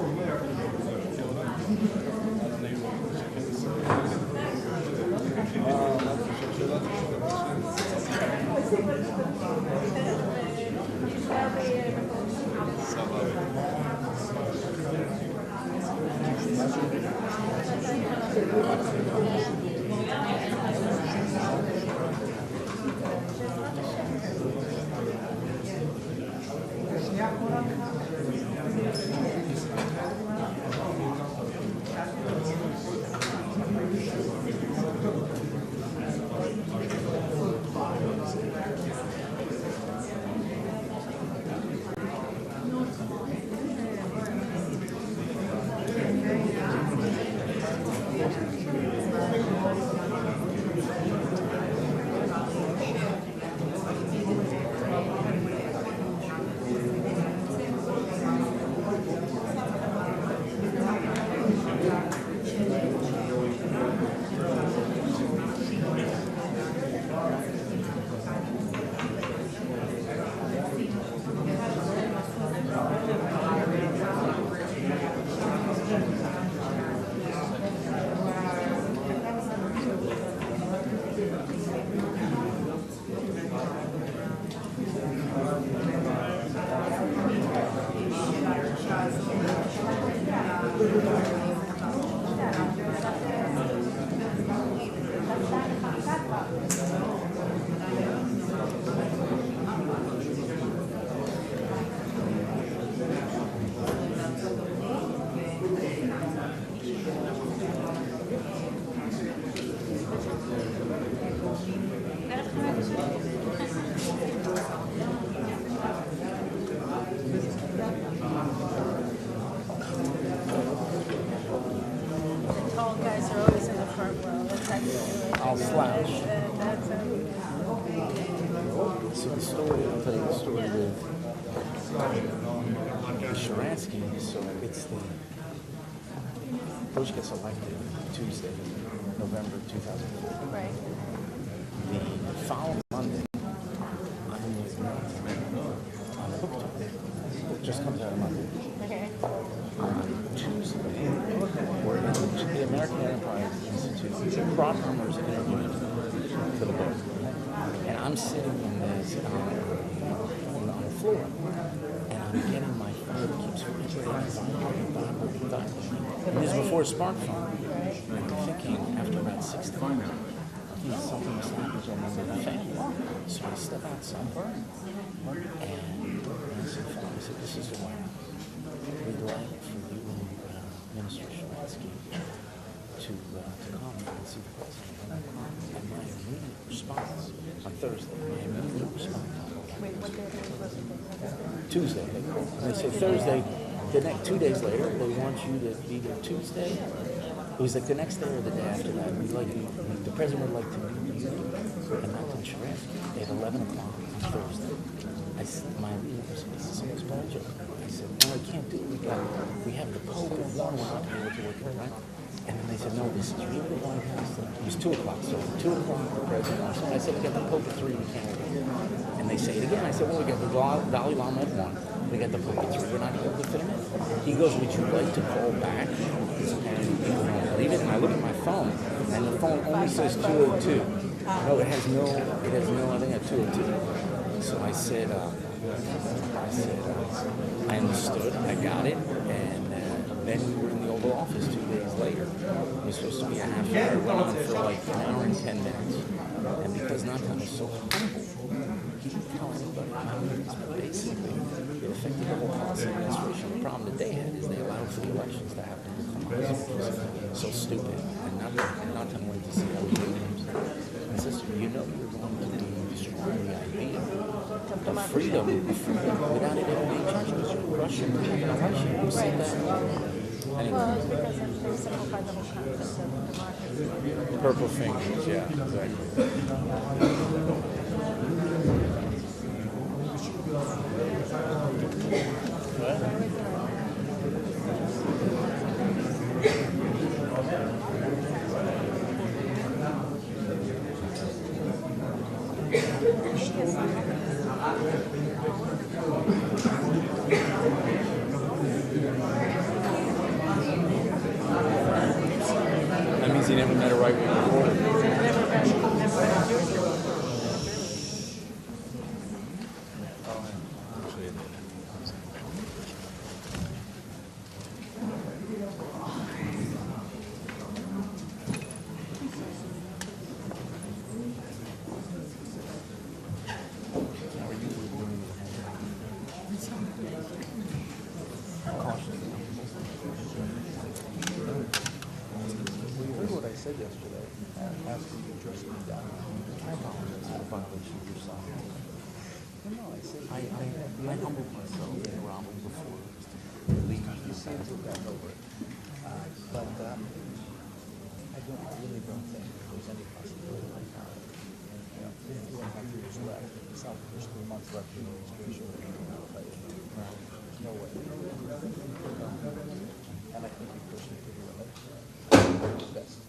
America. Tall guys are always in the front row. That's how you do it. I'll slouch. That's how you do So the story, I'll tell you the story with Sharansky. So it's the Bush gets elected Tuesday, November 2004. Right. The following Monday, I'm with on the book tour. It just comes out on Monday. Okay. On Tuesday, we're in the American Enterprise Institute. Broad Hummer's interviewing for the book. And I'm sitting in this on the floor. And I'm getting my phone. It keeps vibrating. And this is before a smartphone. And I'm thinking, after about 6 times, something must happen to a member of the family. So I step outside. And I said, this is the way we'd like for you and Minister Sharansky to come and see the president. And my immediate response on Thursday, Wait, what day was it? Tuesday. And they say Thursday, the next 2 days later, they want you to be there Tuesday. It was like the next day or the day after that. The president would like to meet you and Milton Sharansky at 11 o'clock on Thursday. I said, my leader said, this is someone's budget. I said, no, I can't do it. We have the Pope and one, we're not able to work it, right? And then they said, no, this is really the White House. It was 2 o'clock, so 2 o'clock the president. I said, we got the Pope at 3, we can't work it. And they say it again. I said, well, we got the Dalai Lama at 1, we got the Pope at 3, we're not able to fit him in. He goes, would you like to call back? And leave it. And I look at my phone, and the phone only says 202. No, it has no, I think at 202. So I said, I understood, I got it, and then we were in the Oval Office 2 days later. It was supposed to be a half hour, it went on for like an hour and 10 minutes. And because Natan was so humble, he didn't tell anybody how it was, but basically, it affected the whole policy administration. The problem that they had is they allowed for the elections to happen. So stupid, and Natan wanted to see how we do things. And sister, you know you're going to be destroying the idea of freedom without it ever being changed. Because you're Russian, you're an election. Who said that? Anyway. Well, it's because they simplified the whole concept of democracy. Purple fingers, yeah, exactly. That means he never met a right-wing reporter. said yesterday, after you addressed me down, I apologize for the violation of your sovereignty. No, I said, I humbled myself and groveled before leaving you back over it. But I really don't think there's any possibility right now. You know, 2.5 years left. It's not there's 3 months left in the administration. There's no way. And I think you personally could do it best.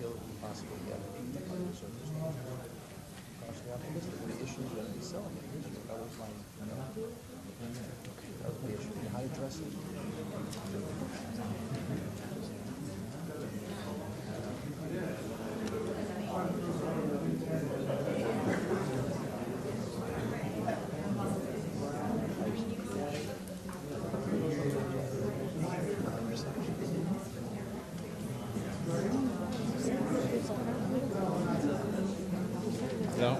Feel it possibly get it under circumstances. What the issue is going to be selling it. That was my, that was the issue. How to address it. No.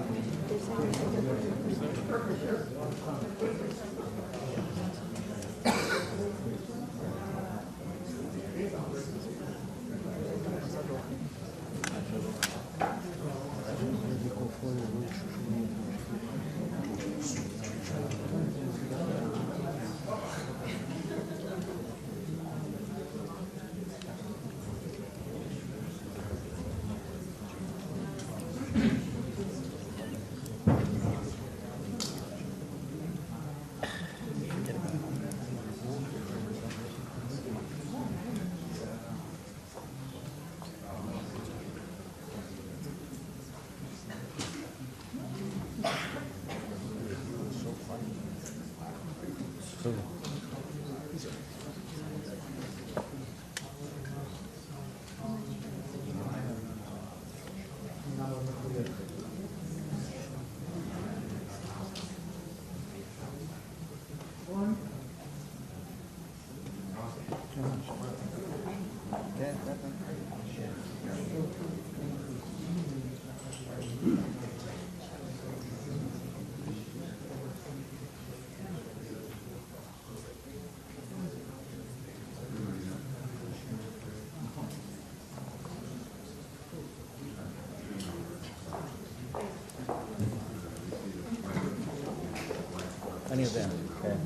Any of them? Okay.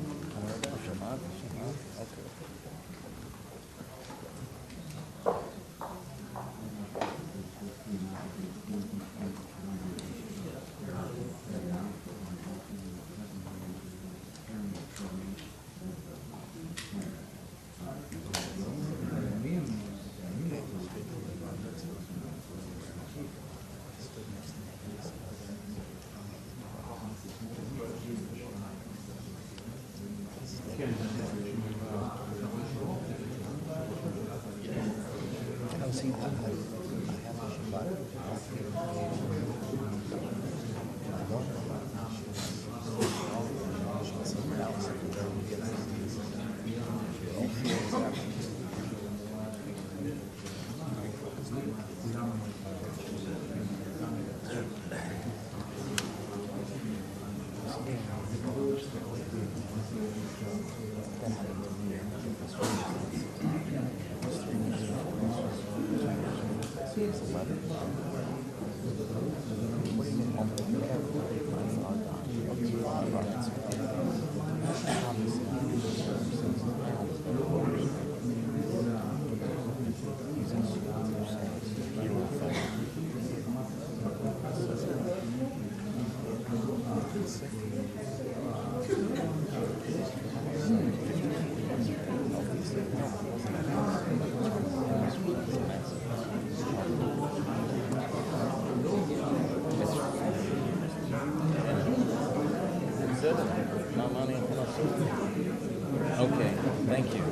Okay, thank you.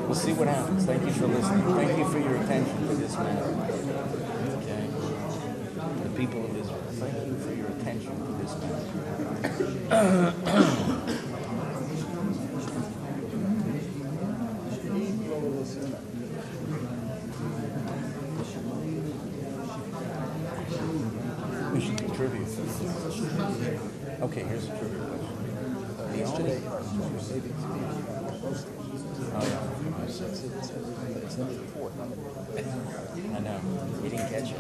We'll see what happens. Thank you for listening. Thank you for your attention to this matter. Okay? The people of Israel, thank you for your attention to this matter. We should contribute. Okay, here's a trivia question. Yesterday, oh yeah. It's I know. He didn't catch it.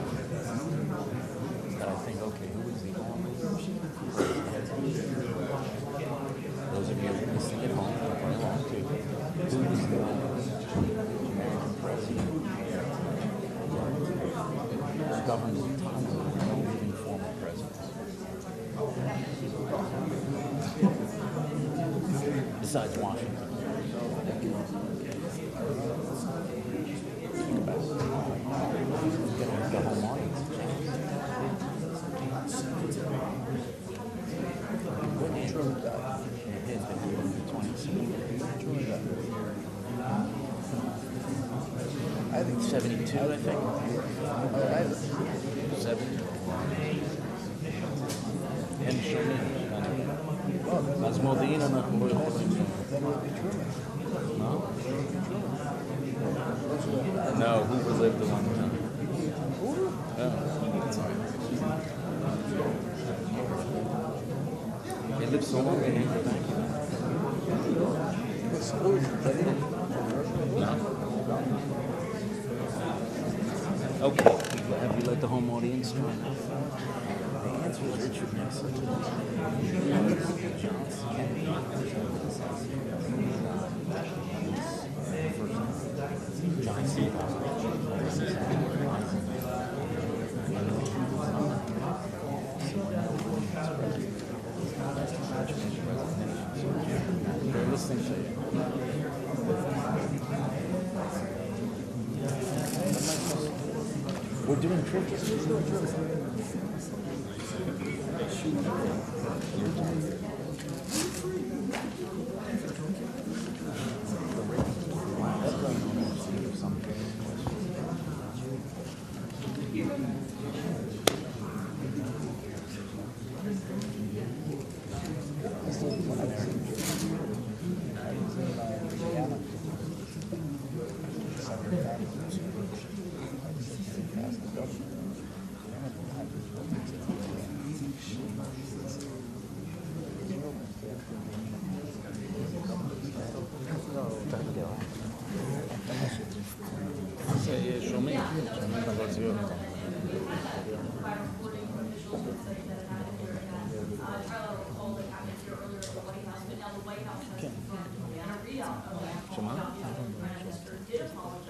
But I think, okay, who was the only? Those of you listening at home, will play along too. Who was the American president who governed at the time with no living former presidents? Besides Washington. Think about it. The home audience. When Truman died, it had been in the 20s. Truman died. I think 72, I think. 70. And Truman. אז מודיעין אנחנו לא יכולים. No? No, Hoover lived a long time. Yeah. He lived so long they named the bank. No. Okay, have you let the home audience join? The answer is Richard Nixon. John C. They're listening to you. We're doing trivia.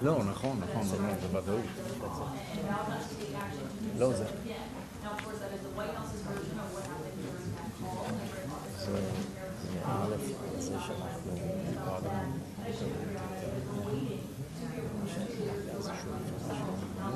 לא, נכון, בוודאות. לא, זה... זה שאנחנו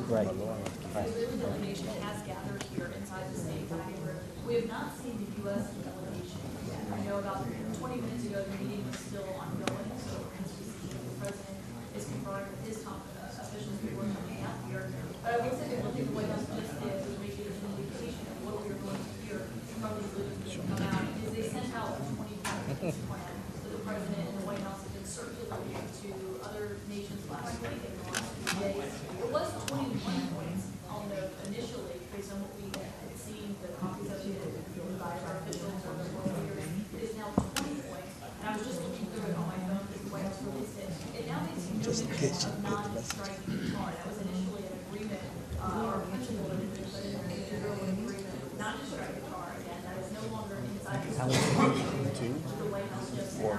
Right. The nation has gathered here inside the state dining room. We have not seen the U.S. delegation yet. I know about 20 minutes ago the meeting was still ongoing, so as we see the president is conferring with his top officials before coming out here. But I will say that one thing the White House just did was make it an indication of what we are going to hear from these leaders when they come out, is they sent out a 20-point plan that the president and the White House have been circulating to other nations last week and the last few days. It was 21 points on the initially, based on what we had seen, the copies of it by our officials or the world leaders. It is now 20 points, and I was just looking through it on my phone because the White House released it. It now makes you just in case you not striking guitar. That was initially an agreement, or principle that had been put in the Israel agreement not to strike guitar again. That is no longer inside the the White House just now.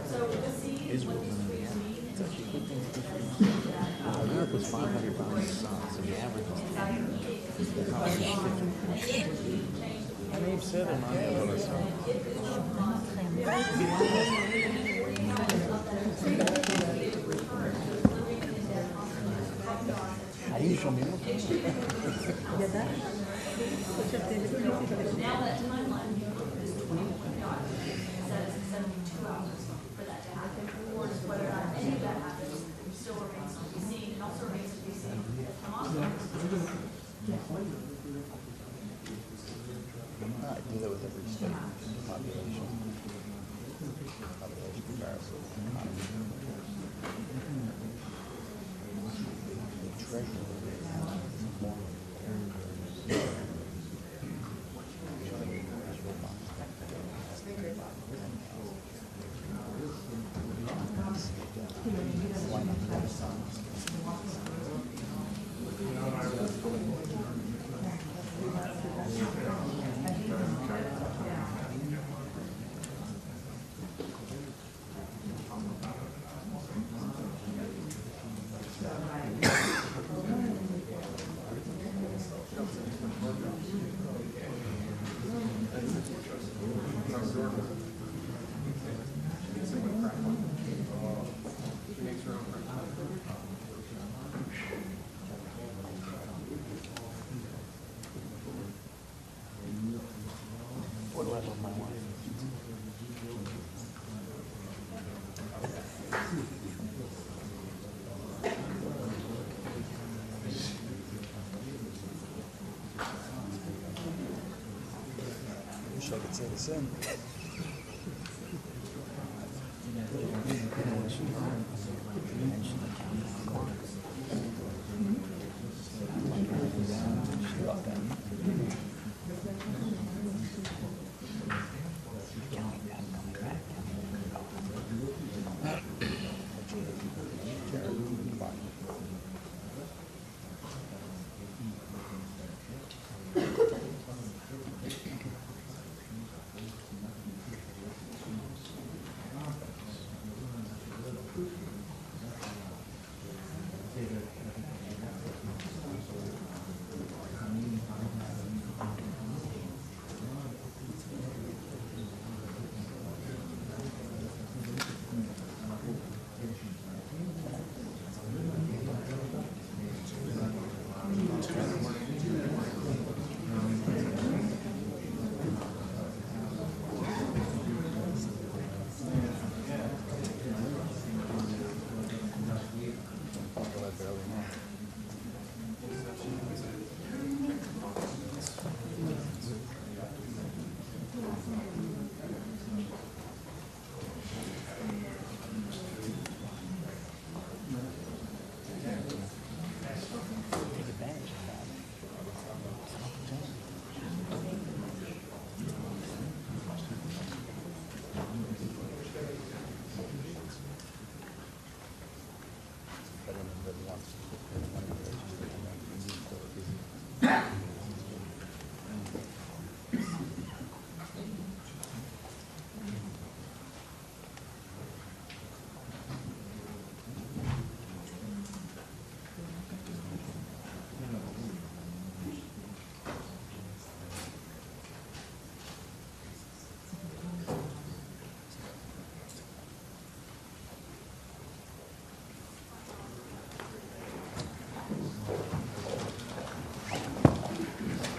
So we'll see what these tweets mean. America's 500 pounds so the average is Abe said it, האם שומעים אותי? ידעת? Now that timeline is 21 yards. That is 72 hours for that to happen. Or whether or not any of that happens still remains to be seen, and also remains to be seen if Hamas I do that with every state population. Population comparison. The treasure more. What do I love my wife? Wish I could say the same.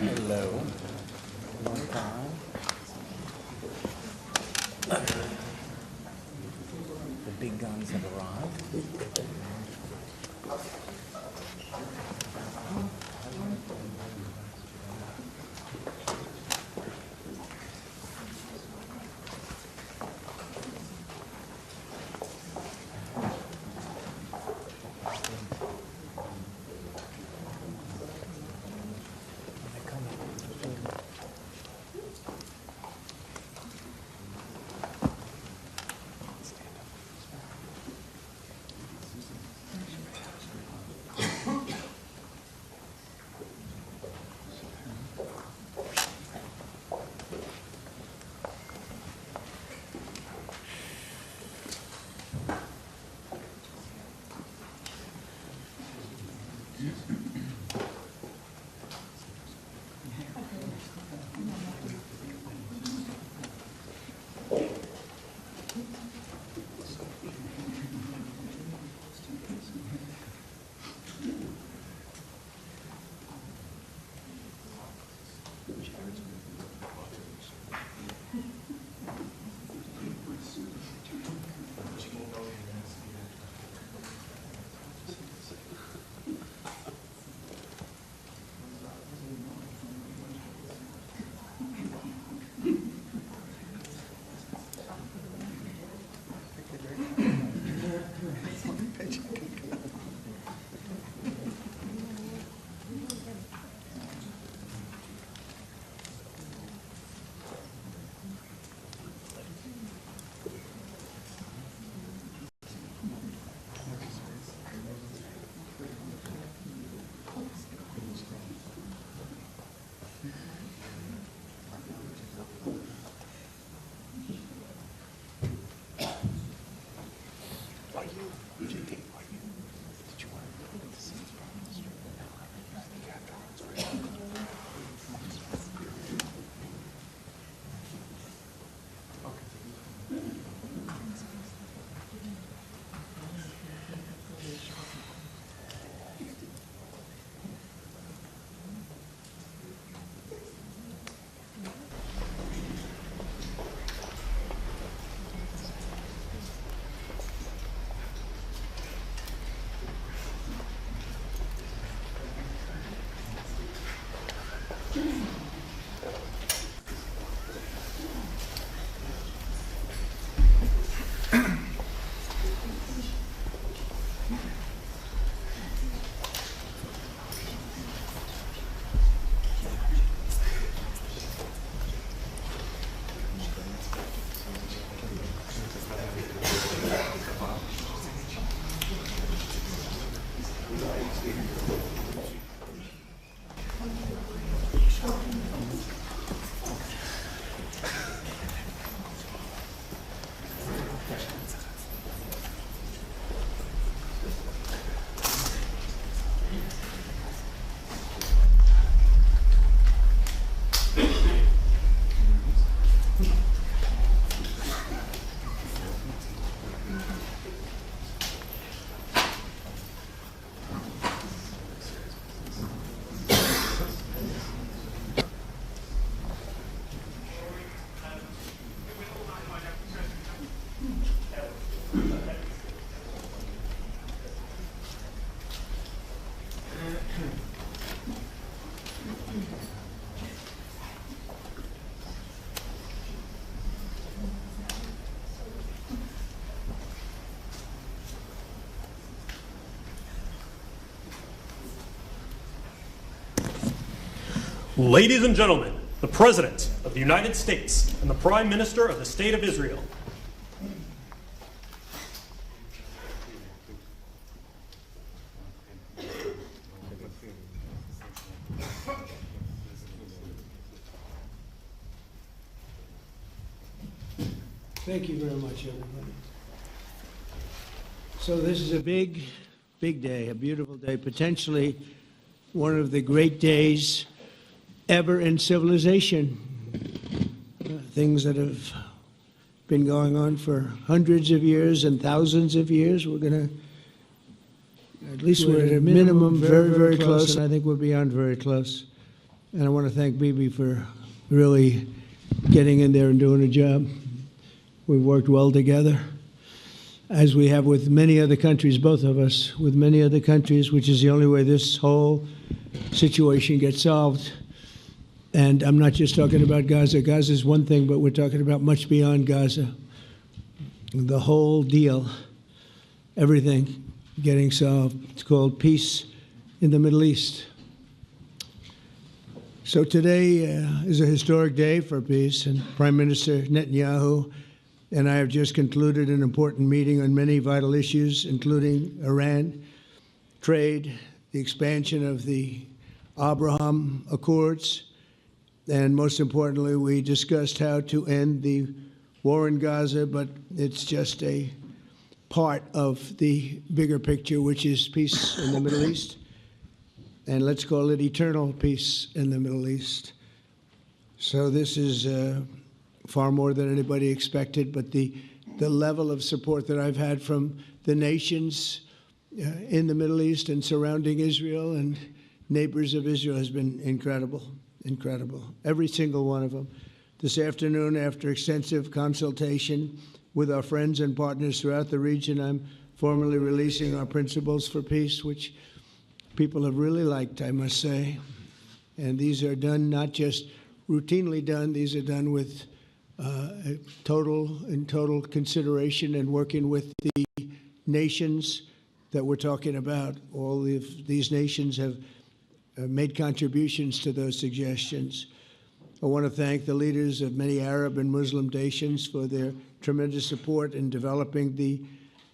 Hello. Long time. The big guns have arrived. Ladies and gentlemen, the President of the United States and the Prime Minister of the State of Israel. Thank you very much, everybody. So this is a big, big day, a beautiful day, potentially one of the great days ever in civilization. Things that have been going on for hundreds of years and thousands of years. We're going to, at least we're at a minimum very, very close, and I think we're beyond very close. And I want to thank Bibi for really getting in there and doing a job. We've worked well together, as we have with many other countries, both of us, with many other countries, which is the only way this whole situation gets solved. And I'm not just talking about Gaza. Gaza is one thing, but we're talking about much beyond Gaza. The whole deal, everything getting solved. It's called peace in the Middle East. So today is a historic day for peace, and Prime Minister Netanyahu and I have just concluded an important meeting on many vital issues, including Iran, trade, the expansion of the Abraham Accords, and most importantly, we discussed how to end the war in Gaza, but it's just a part of the bigger picture, which is peace in the Middle East, and let's call it eternal peace in the Middle East. So this is far more than anybody expected, but the level of support that I've had from the nations in the Middle East and surrounding Israel and neighbors of Israel has been incredible, incredible. Every single one of them. This afternoon, after extensive consultation with our friends and partners throughout the region, I'm formally releasing our principles for peace, which people have really liked, I must say. And these are done, not just routinely done, these are done with total consideration and working with the nations that we're talking about. All of these nations have made contributions to those suggestions. I want to thank the leaders of many Arab and Muslim nations for their tremendous support in developing the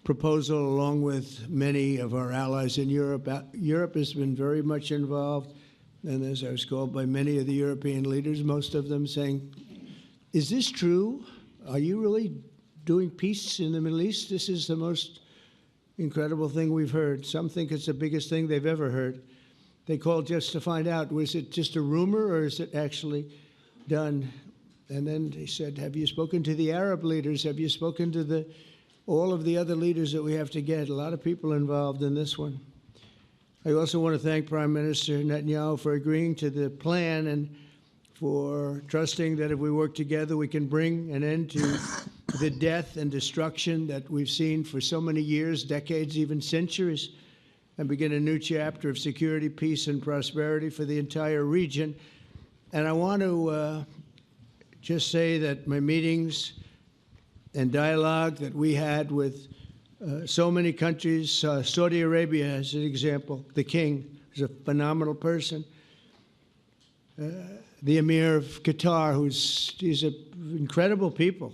proposal, along with many of our allies in Europe. Europe has been very much involved, and as I was called by many of the European leaders, most of them saying, is this true? Are you really doing peace in the Middle East? This is the most incredible thing we've heard. Some think it's the biggest thing they've ever heard. They called just to find out, was it just a rumor or is it actually done? And then they said, have you spoken to the Arab leaders? Have you spoken to all of the other leaders that we have to get? A lot of people involved in this one. I also want to thank Prime Minister Netanyahu for agreeing to the plan and for trusting that if we work together, we can bring an end to the death and destruction that we've seen for so many years, decades, even centuries, and begin a new chapter of security, peace, and prosperity for the entire region. And I want to just say that my meetings and dialogue that we had with so many countries, Saudi Arabia as an example, the king is a phenomenal person. The Emir of Qatar, he's incredible people.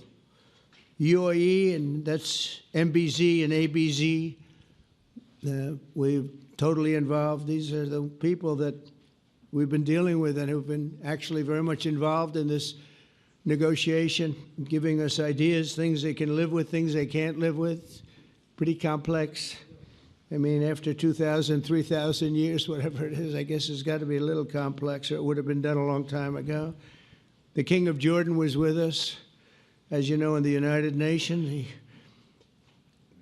UAE, and that's MBZ and ABZ. We're totally involved. These are the people that we've been dealing with and who've been actually very much involved in this negotiation, giving us ideas, things they can live with, things they can't live with. Pretty complex. I mean, after 2,000, 3,000 years, whatever it is, I guess it's got to be a little complex, or it would have been done a long time ago. The King of Jordan was with us, as you know, in the United Nations. The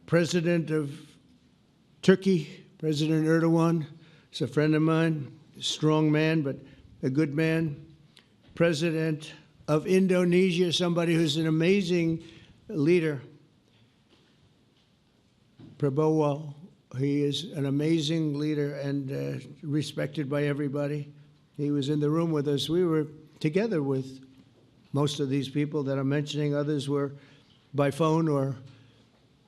President of Turkey, President Erdogan, is a friend of mine, a strong man, but a good man. President of Indonesia, somebody who's an amazing leader, Prabowo. He is an amazing leader and respected by everybody. He was in the room with us. We were together with most of these people that I'm mentioning. Others were by phone or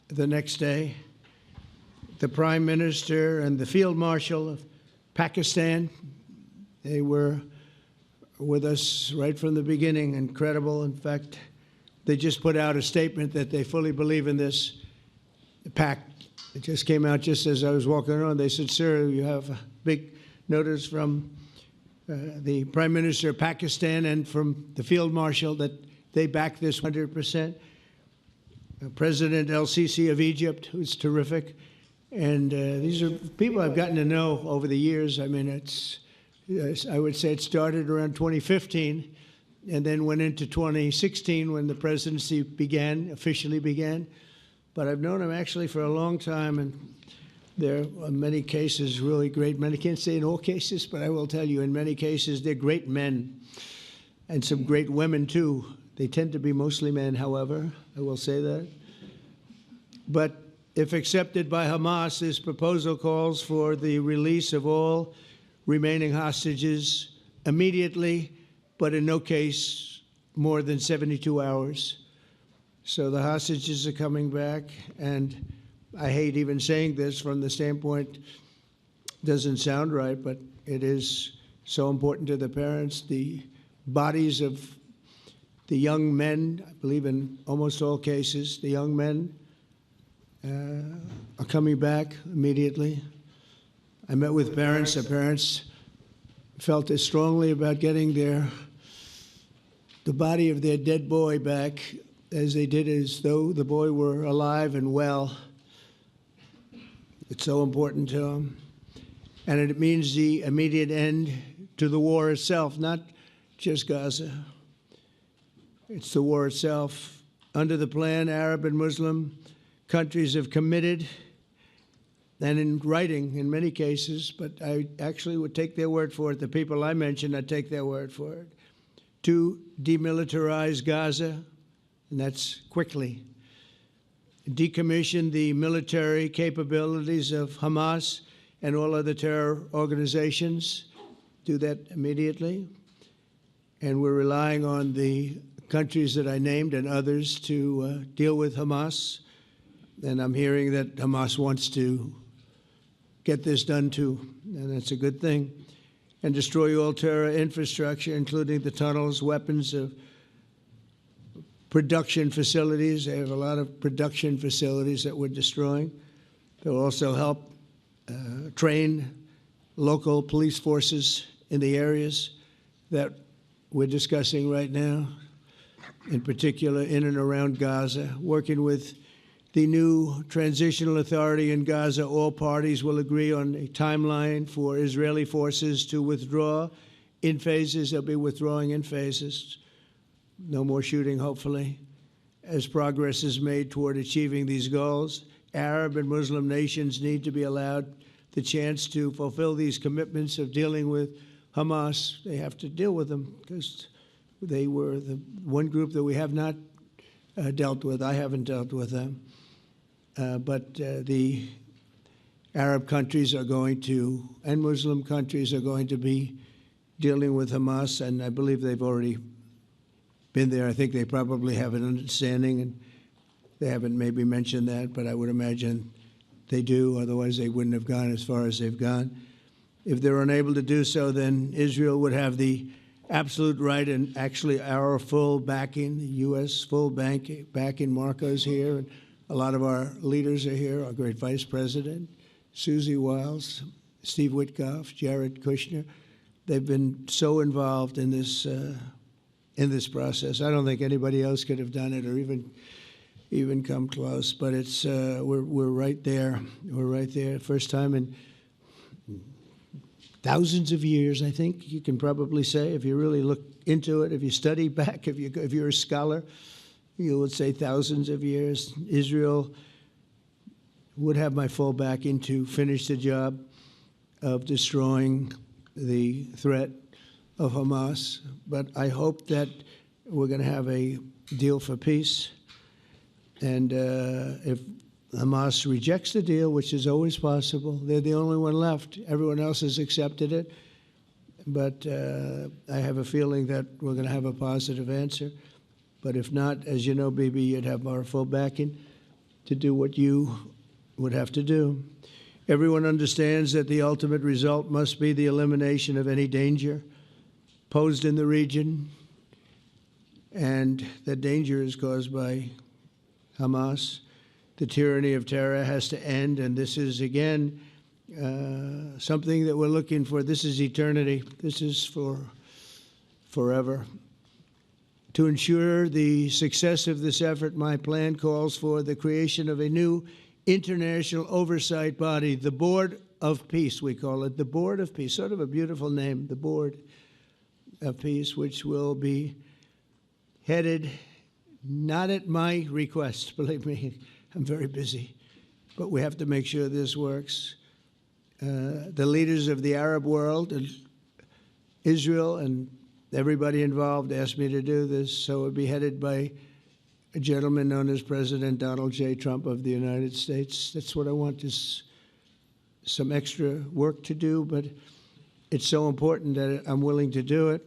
the next day. The Prime Minister and the Field Marshal of Pakistan, they were with us right from the beginning. Incredible. In fact, they just put out a statement that they fully believe in this pact. It just came out just as I was walking around. They said, sir, you have a big notice from the Prime Minister of Pakistan and from the Field Marshal that they back this 100%. President El-Sisi of Egypt, who's terrific. And these are people I've gotten to know over the years. I mean, I would say it started around 2015 and then went into 2016 when the presidency officially began. But I've known him actually for a long time, and there are many cases really great men. I can't say in all cases, but I will tell you in many cases they're great men and some great women too. They tend to be mostly men, however, I will say that. But if accepted by Hamas, this proposal calls for the release of all remaining hostages immediately, but in no case more than 72 hours. So the hostages are coming back, and I hate even saying this from the standpoint, doesn't sound right, but it is so important to the parents. The bodies of the young men, I believe in almost all cases, the young men are coming back immediately. I met with parents. The parents felt as strongly about getting the body of their dead boy back as they did as though the boy were alive and well. It's so important to them. And it means the immediate end to the war itself, not just Gaza. It's the war itself. Under the plan, Arab and Muslim countries have committed, and in writing in many cases, but I actually would take their word for it. The people I mentioned, I'd take their word for it, to demilitarize Gaza, and that's quickly. Decommission the military capabilities of Hamas and all other terror organizations. Do that immediately. And we're relying on the countries that I named and others to deal with Hamas. And I'm hearing that Hamas wants to get this done too, and that's a good thing. And destroy all terror infrastructure, including the tunnels, weapons of production facilities. They have a lot of production facilities that we're destroying. They'll also help train local police forces in the areas that we're discussing right now, in particular in and around Gaza, working with the new transitional authority in Gaza, all parties will agree on a timeline for Israeli forces to withdraw in phases. They'll be withdrawing in phases. No more shooting, hopefully, as progress is made toward achieving these goals. Arab and Muslim nations need to be allowed the chance to fulfill these commitments of dealing with Hamas. They have to deal with them because they were the one group that we have not dealt with. I haven't dealt with them. But the Arab countries are going to, and Muslim countries are going to be dealing with Hamas, and I believe they've already been there. I think they probably have an understanding, and they haven't maybe mentioned that, but I would imagine they do. Otherwise, they wouldn't have gone as far as they've gone. If they're unable to do so, then Israel would have the absolute right and actually our full backing, the U.S. full backing. Marco's here, and a lot of our leaders are here, our great Vice President, Susie Wiles, Steve Witkoff, Jared Kushner. They've been so involved in this process. I don't think anybody else could have done it or even come close. But it's we're right there. We're right there. First time in thousands of years, I think you can probably say, if you really look into it, if you study back, if you're a scholar, you would say thousands of years. Israel would have my full backing to finish the job of destroying the threat of Hamas. But I hope that we're going to have a deal for peace. And if Hamas rejects the deal, which is always possible, they're the only one left. Everyone else has accepted it. But I have a feeling that we're going to have a positive answer. But if not, as you know, Bibi, you'd have our full backing to do what you would have to do. Everyone understands that the ultimate result must be the elimination of any danger posed in the region, and that danger is caused by Hamas. The tyranny of terror has to end, and this is, again, something that we're looking for. This is eternity. This is for forever. To ensure the success of this effort, my plan calls for the creation of a new international oversight body, the Board of Peace, we call it, the Board of Peace, sort of a beautiful name, the Board of Peace, which will be headed, not at my request, believe me, I'm very busy, but we have to make sure this works. The leaders of the Arab world and Israel and everybody involved asked me to do this, so it would be headed by a gentleman known as President Donald J. Trump of the United States. That's what I want, is some extra work to do, but it's so important that I'm willing to do it,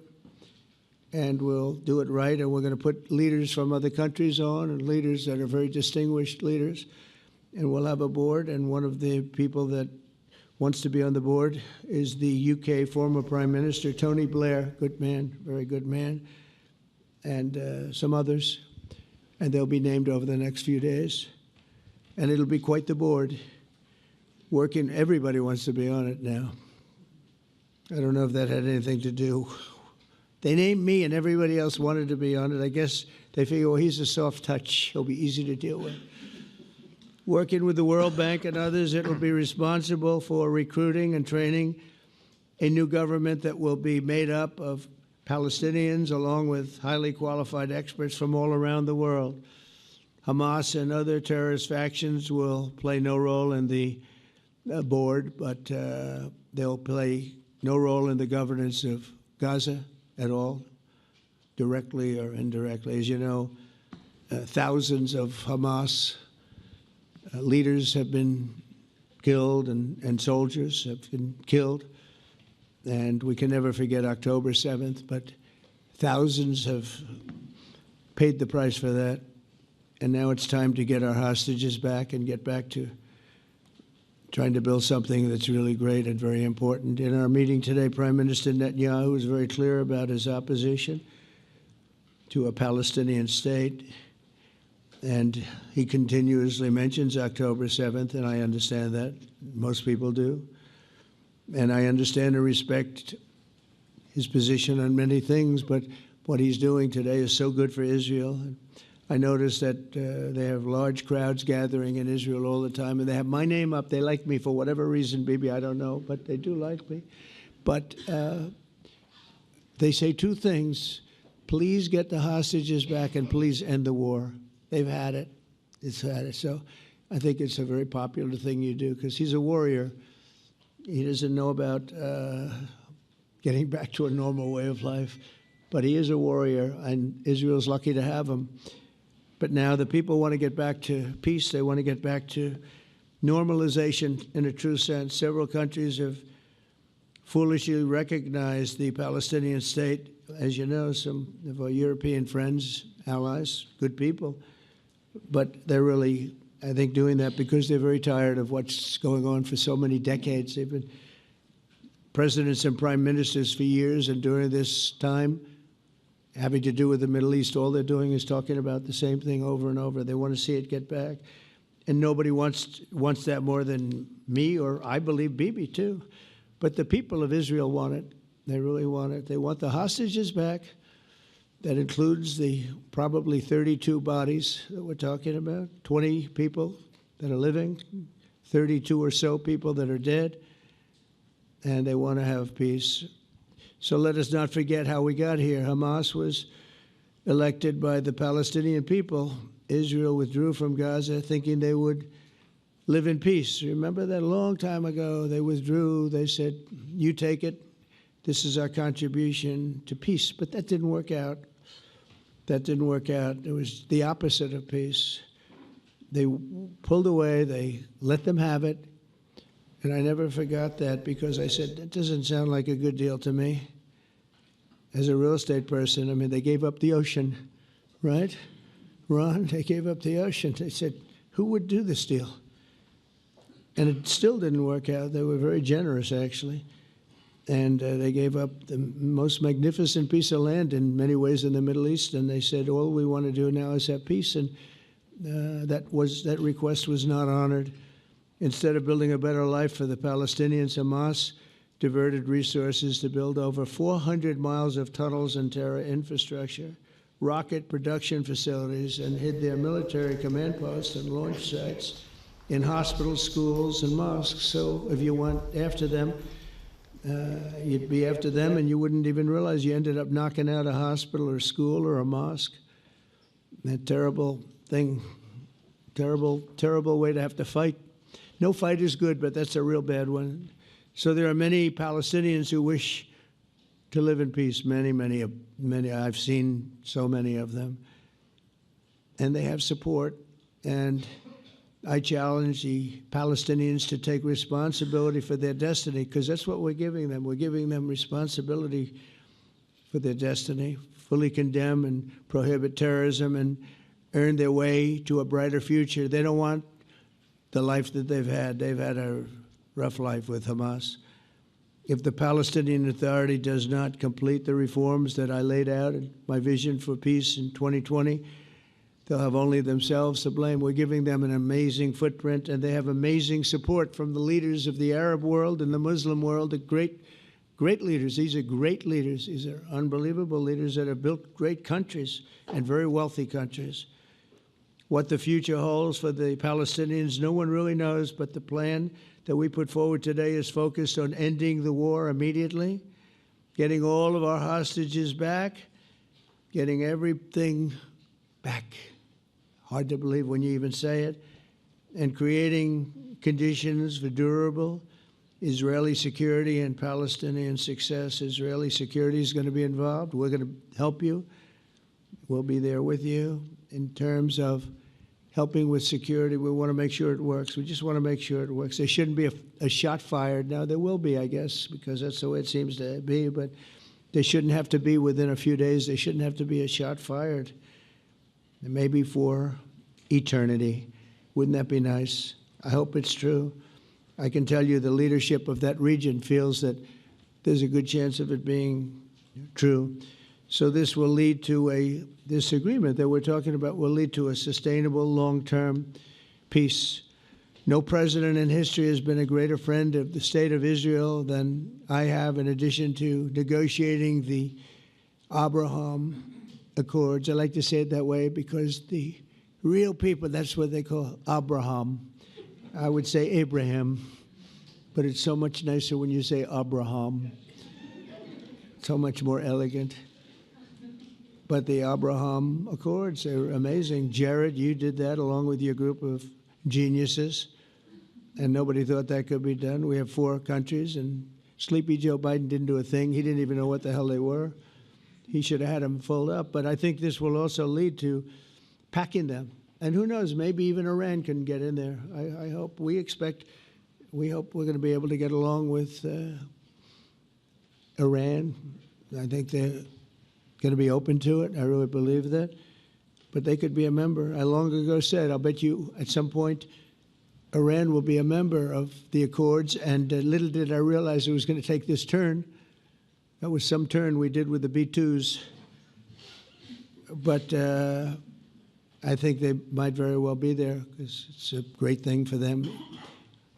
and we'll do it right, and we're going to put leaders from other countries on, and leaders that are very distinguished leaders, and we'll have a board, and one of the people that wants to be on the board is the UK former Prime Minister, Tony Blair, good man, very good man, and some others. And they'll be named over the next few days. And it'll be quite the board. Working, everybody wants to be on it now. I don't know if that had anything to do. They named me and everybody else wanted to be on it. I guess they figure, well, he's a soft touch. He'll be easy to deal with. Working with the World Bank and others, it will be responsible for recruiting and training a new government that will be made up of Palestinians, along with highly qualified experts from all around the world. Hamas and other terrorist factions will play no role in the board, but they'll play no role in the governance of Gaza at all, directly or indirectly. As you know, thousands of Hamas leaders have been killed and soldiers have been killed. And we can never forget October 7th, but thousands have paid the price for that. And now it's time to get our hostages back and get back to trying to build something that's really great and very important. In our meeting today, Prime Minister Netanyahu was very clear about his opposition to a Palestinian state. And he continuously mentions October 7th, and I understand that. Most people do. And I understand and respect his position on many things, but what he's doing today is so good for Israel. I noticed that they have large crowds gathering in Israel all the time, and they have my name up. They like me for whatever reason, Bibi, I don't know, but they do like me. But they say two things: please get the hostages back, and please end the war. They've had it. It's had it. So I think it's a very popular thing you do, because he's a warrior. He doesn't know about getting back to a normal way of life, but he is a warrior, and Israel's lucky to have him. But now the people want to get back to peace. They want to get back to normalization in a true sense. Several countries have foolishly recognized the Palestinian state. As you know, some of our European friends, allies, good people, but they're really, I think, doing that because they're very tired of what's going on for so many decades. They've been presidents and prime ministers for years, and during this time, having to do with the Middle East, all they're doing is talking about the same thing over and over. They want to see it get back. And nobody wants that more than me, or I believe Bibi too. But the people of Israel want it. They really want it. They want the hostages back. That includes the probably 32 bodies that we're talking about, 20 people that are living, 32 or so people that are dead, and they want to have peace. So let us not forget how we got here. Hamas was elected by the Palestinian people. Israel withdrew from Gaza thinking they would live in peace. Remember that a long time ago? They withdrew. They said, you take it. This is our contribution to peace. But that didn't work out. That didn't work out. It was the opposite of peace. They pulled away. They let them have it. And I never forgot that, because I said, that doesn't sound like a good deal to me. As a real estate person, I mean, they gave up the ocean, right? Ron, they gave up the ocean. They said, who would do this deal? And it still didn't work out. They were very generous, actually. And they gave up the most magnificent piece of land in many ways in the Middle East. And they said, all we want to do now is have peace. And that request was not honored. Instead of building a better life for the Palestinians, Hamas diverted resources to build over 400 miles of tunnels and terror infrastructure, rocket production facilities, and hid their military command posts and launch sites in hospitals, schools, and mosques. So if you went after them, you'd be after them, and you wouldn't even realize you ended up knocking out a hospital or school or a mosque. That terrible thing, terrible way to have to fight. No fight is good, but that's a real bad one. So there are many Palestinians who wish to live in peace. Many. I've seen so many of them. And they have support. And I challenge the Palestinians to take responsibility for their destiny, because that's what we're giving them. We're giving them responsibility for their destiny, fully condemn and prohibit terrorism and earn their way to a brighter future. They don't want the life that they've had. They've had a rough life with Hamas. If the Palestinian Authority does not complete the reforms that I laid out in my vision for peace in 2020, they'll have only themselves to blame. We're giving them an amazing footprint, and they have amazing support from the leaders of the Arab world and the Muslim world, the great leaders. These are great leaders. These are unbelievable leaders that have built great countries and very wealthy countries. What the future holds for the Palestinians, no one really knows, but the plan that we put forward today is focused on ending the war immediately, getting all of our hostages back, getting everything back. Hard to believe when you even say it, and creating conditions for durable Israeli security and Palestinian success. Israeli security is going to be involved. We're going to help you. We'll be there with you in terms of helping with security. We want to make sure it works. We just want to make sure it works. There shouldn't be a shot fired. Now, there will be, I guess, because that's the way it seems to be, but they shouldn't have to be within a few days. There shouldn't have to be a shot fired. Maybe for eternity. Wouldn't that be nice? I hope it's true. I can tell you the leadership of that region feels that there's a good chance of it being true. So this will lead to this agreement that we're talking about will lead to a sustainable, long-term peace. No president in history has been a greater friend of the state of Israel than I have, in addition to negotiating the Abraham Accords. I like to say it that way because the real people, that's what they call Abraham. I would say Abraham, but it's so much nicer when you say Abraham. So much more elegant. But the Abraham Accords are amazing. Jared, you did that along with your group of geniuses, and nobody thought that could be done. We have 4 countries, and Sleepy Joe Biden didn't do a thing. He didn't even know what the hell they were. He should have had them fold up. But I think this will also lead to packing them. And who knows, maybe even Iran can get in there. I hope, we hope we're going to be able to get along with Iran. I think they're going to be open to it. I really believe that. But they could be a member. I long ago said, I'll bet you at some point Iran will be a member of the Accords. And little did I realize it was going to take this turn. That was some turn we did with the B-2s. But I think they might very well be there because it's a great thing for them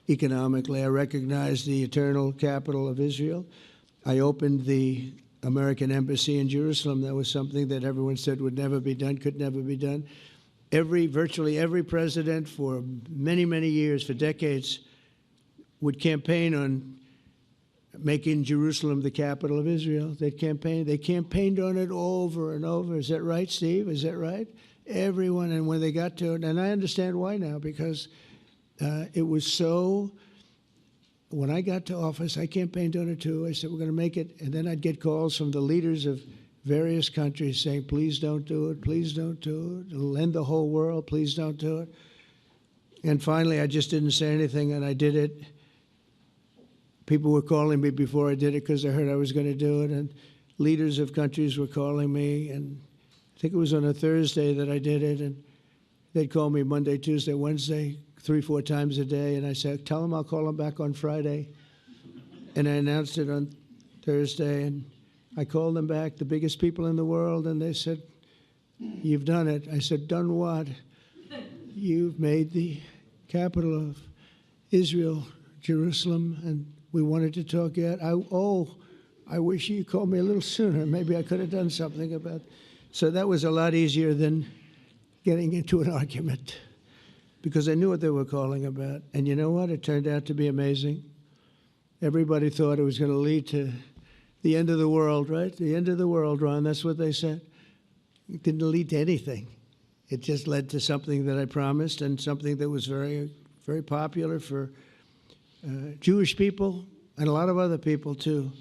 economically. I recognize the eternal capital of Israel. I opened the American embassy in Jerusalem. That was something that everyone said would never be done, could never be done. Virtually every president for many, many years, for decades, would campaign on making Jerusalem the capital of Israel. They campaigned on it over and over. Is that right, Steve? Is that right? Everyone, and when they got to it, and I understand why now, because it was so, when I got to office, I campaigned on it too. I said, we're going to make it, and then I'd get calls from the leaders of various countries saying, please don't do it, please don't do it. It'll end the whole world, please don't do it. And finally, I just didn't say anything, and I did it. People were calling me before I did it because they heard I was going to do it, and leaders of countries were calling me, and I think it was on a Thursday that I did it, and they'd call me Monday, Tuesday, Wednesday, 3-4 times a day, and I said, tell them I'll call them back on Friday. And I announced it on Thursday, and I called them back, the biggest people in the world, and they said, you've done it. I said, done what? You've made the capital of Israel, Jerusalem, and we wanted to talk yet. I wish you called me a little sooner. Maybe I could have done something about it. So that was a lot easier than getting into an argument because I knew what they were calling about. And you know what? It turned out to be amazing. Everybody thought it was going to lead to the end of the world, right? The end of the world, Ron, that's what they said. It didn't lead to anything. It just led to something that I promised and something that was very, very popular for Jewish people and a lot of other people, too.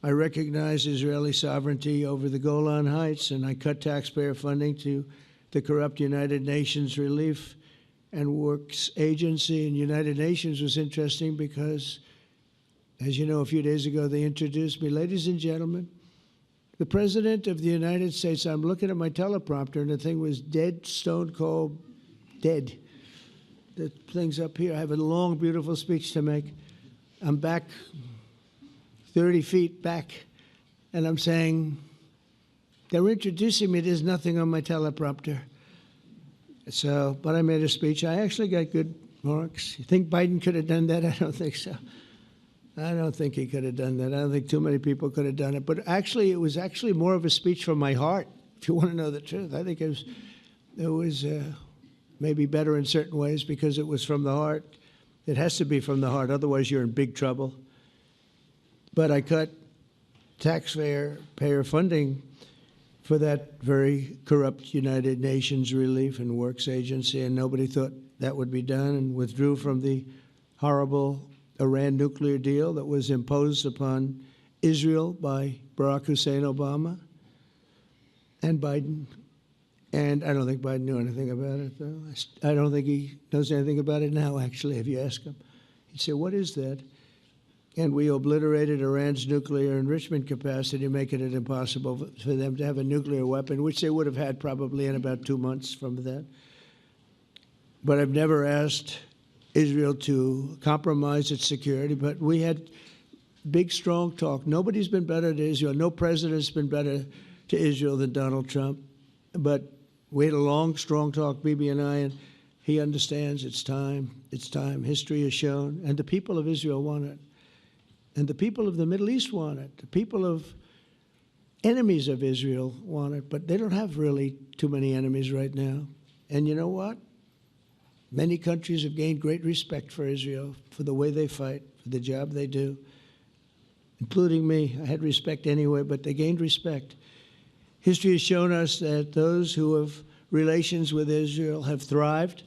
I recognize Israeli sovereignty over the Golan Heights, and I cut taxpayer funding to the corrupt United Nations Relief and Works Agency. And United Nations was interesting because, as you know, a few days ago they introduced me. Ladies and gentlemen, the President of the United States, I'm looking at my teleprompter, and the thing was dead, stone cold, dead. The thing's up here. I have a long, beautiful speech to make. I'm back 30 feet back, and I'm saying, they're introducing me. There's nothing on my teleprompter. So, but I made a speech. I actually got good marks. You think Biden could have done that? I don't think so. I don't think he could have done that. I don't think too many people could have done it. But actually, it was actually more of a speech from my heart, if you want to know the truth. I think it was maybe better in certain ways because it was from the heart. It has to be from the heart. Otherwise, you're in big trouble. But I cut taxpayer funding for that very corrupt United Nations Relief and Works Agency, and nobody thought that would be done, and withdrew from the horrible Iran nuclear deal that was imposed upon Israel by Barack Hussein Obama and Biden. And I don't think Biden knew anything about it, though. I don't think he knows anything about it now, actually, if you ask him. He'd say, what is that? And we obliterated Iran's nuclear enrichment capacity, making it impossible for them to have a nuclear weapon, which they would have had probably in about 2 months from that. But I've never asked Israel to compromise its security, but we had big, strong talk. Nobody's been better to Israel. No president's been better to Israel than Donald Trump. But we had a long, strong talk, Bibi and I, and he understands it's time. It's time. History has shown. And the people of Israel want it. And the people of the Middle East want it. The people of enemies of Israel want it, but they don't have really too many enemies right now. And you know what? Many countries have gained great respect for Israel, for the way they fight, for the job they do, including me. I had respect anyway, but they gained respect. History has shown us that those who have relations with Israel have thrived,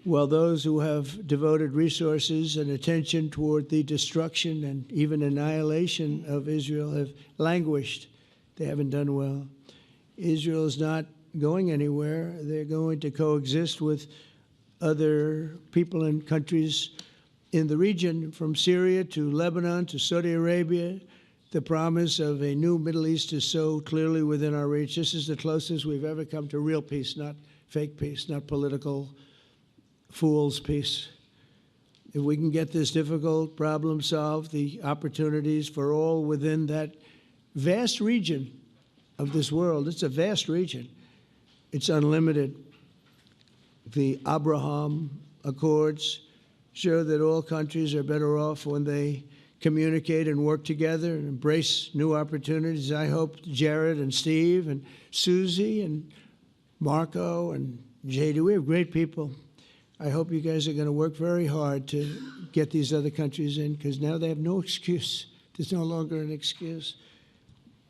while those who have devoted resources and attention toward the destruction and even annihilation of Israel have languished. They haven't done well. Israel is not going anywhere. They're going to coexist with other people and countries in the region, from Syria to Lebanon to Saudi Arabia. The promise of a new Middle East is so clearly within our reach. This is the closest we've ever come to real peace, not fake peace, not political fool's peace. If we can get this difficult problem solved, the opportunities for all within that vast region of this world, it's a vast region, it's unlimited. The Abraham Accords show that all countries are better off when they communicate and work together and embrace new opportunities. I hope Jared and Steve and Susie and Marco and JD, we have great people. I hope you guys are going to work very hard to get these other countries in, because now they have no excuse. There's no longer an excuse.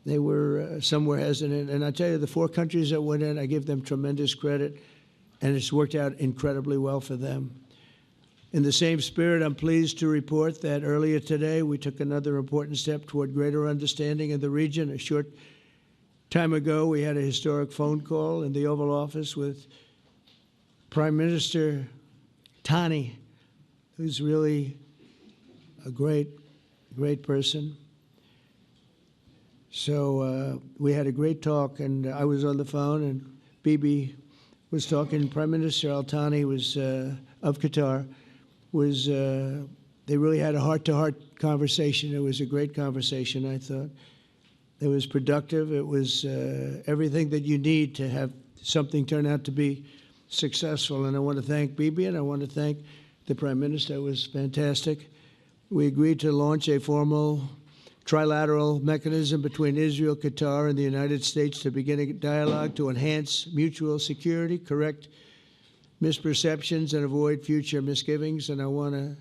They were somewhere hesitant. And I tell you, the 4 countries that went in, I give them tremendous credit, and it's worked out incredibly well for them. In the same spirit, I'm pleased to report that earlier today, we took another important step toward greater understanding in the region. A short time ago, we had a historic phone call in the Oval Office with Prime Minister Tani, who's really a great person. So we had a great talk, and I was on the phone, and Bibi was talking. Prime Minister Al-Thani was of Qatar. They really had a heart-to-heart conversation. It was a great conversation, I thought. It was productive. It was everything that you need to have something turn out to be successful. And I want to thank Bibi, and I want to thank the Prime Minister. It was fantastic. We agreed to launch a formal trilateral mechanism between Israel, Qatar, and the United States to begin a dialogue to enhance mutual security, correct misperceptions, and avoid future misgivings. And I want to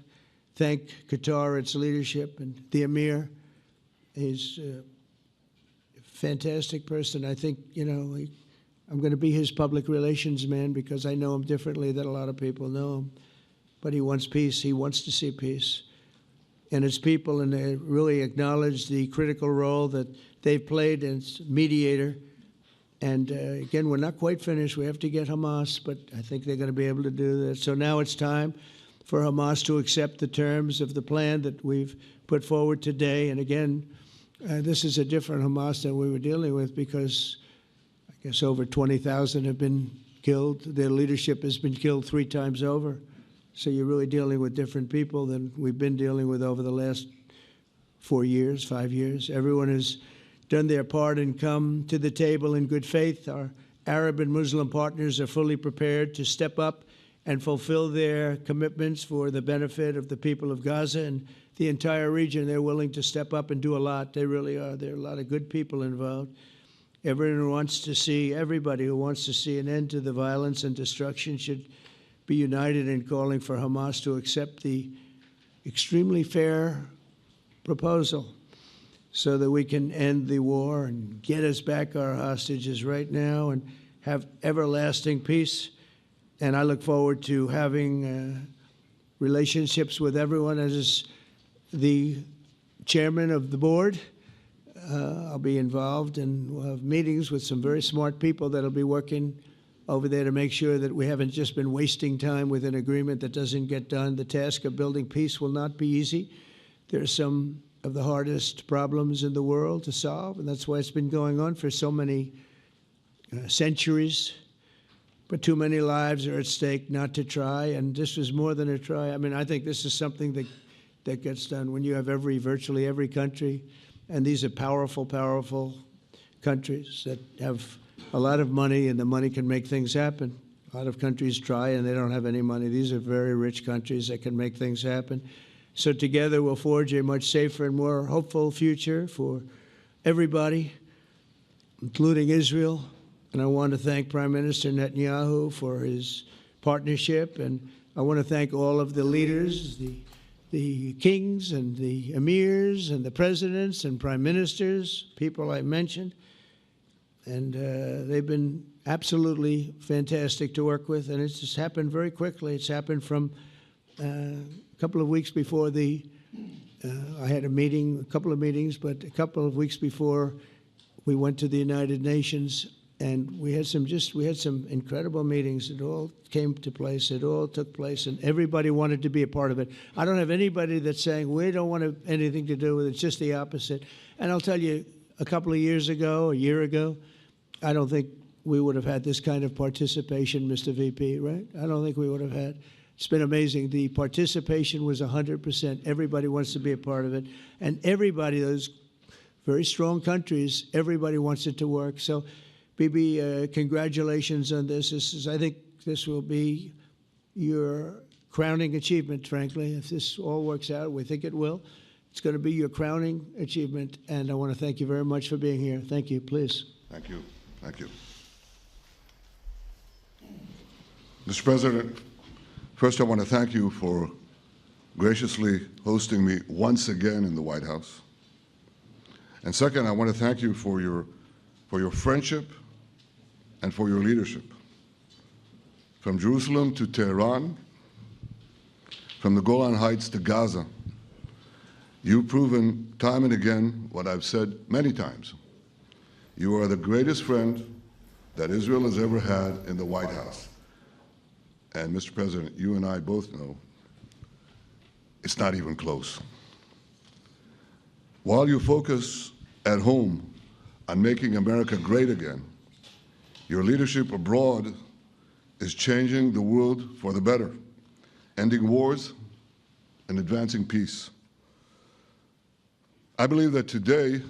thank Qatar, its leadership, and the Emir. He's a fantastic person. I think, I'm going to be his public relations man because I know him differently than a lot of people know him. But he wants peace. He wants to see peace. And his people, and they really acknowledge the critical role that they've played as mediator. And again, we're not quite finished. We have to get Hamas, but I think they're going to be able to do that. So now it's time for Hamas to accept the terms of the plan that we've put forward today. And again, this is a different Hamas than we were dealing with, because I guess over 20,000 have been killed. Their leadership has been killed 3 times over. So you're really dealing with different people than we've been dealing with over the last 4 years, 5 years. Everyone has done their part and come to the table in good faith. Our Arab and Muslim partners are fully prepared to step up and fulfill their commitments for the benefit of the people of Gaza and the entire region. They're willing to step up and do a lot. They really are. There are a lot of good people involved. Everybody who wants to see an end to the violence and destruction should be united in calling for Hamas to accept the extremely fair proposal so that we can end the war and get us back our hostages right now and have everlasting peace. And I look forward to having relationships with everyone. As the chairman of the board, I'll be involved, and we'll have meetings with some very smart people that'll be working over there to make sure that we haven't just been wasting time with an agreement that doesn't get done. The task of building peace will not be easy. There are some of the hardest problems in the world to solve, and that's why it's been going on for so many centuries. But too many lives are at stake not to try, and this was more than a try. I mean, I think this is something that gets done when you have virtually every country, and these are powerful, powerful countries that have a lot of money, and the money can make things happen. A lot of countries try, and they don't have any money. These are very rich countries that can make things happen. So together we'll forge a much safer and more hopeful future for everybody. including Israel. And I want to thank Prime Minister Netanyahu for his partnership. And I want to thank all of the leaders, the kings and the emirs and the presidents and prime ministers, people I mentioned. And they've been absolutely fantastic to work with. And it's just happened very quickly. It's happened from a couple of weeks before I had a couple of meetings, but a couple of weeks before we went to the United Nations, and we had some incredible meetings. It all came to place. It all took place, and everybody wanted to be a part of it. I don't have anybody that's saying we don't want anything to do with it. It's just the opposite. And I'll tell you, a couple of years ago, a year ago, I don't think we would have had this kind of participation, Mr. VP, right? I don't think we would have had. It's been amazing. The participation was 100%. Everybody wants to be a part of it. And everybody, those very strong countries, everybody wants it to work. So, Bibi, congratulations on this. I think this will be your crowning achievement, frankly. If this all works out, we think it will. It's going to be your crowning achievement. And I want to thank you very much for being here. Thank you. Please. Thank you. Thank you. Mr. President, first I want to thank you for graciously hosting me once again in the White House. And second, I want to thank you for your friendship and for your leadership. From Jerusalem to Tehran, from the Golan Heights to Gaza, you've proven time and again what I've said many times. You are the greatest friend that Israel has ever had in the White House. And Mr. President, you and I both know it's not even close. While you focus at home on making America great again, your leadership abroad is changing the world for the better, ending wars and advancing peace. I believe that today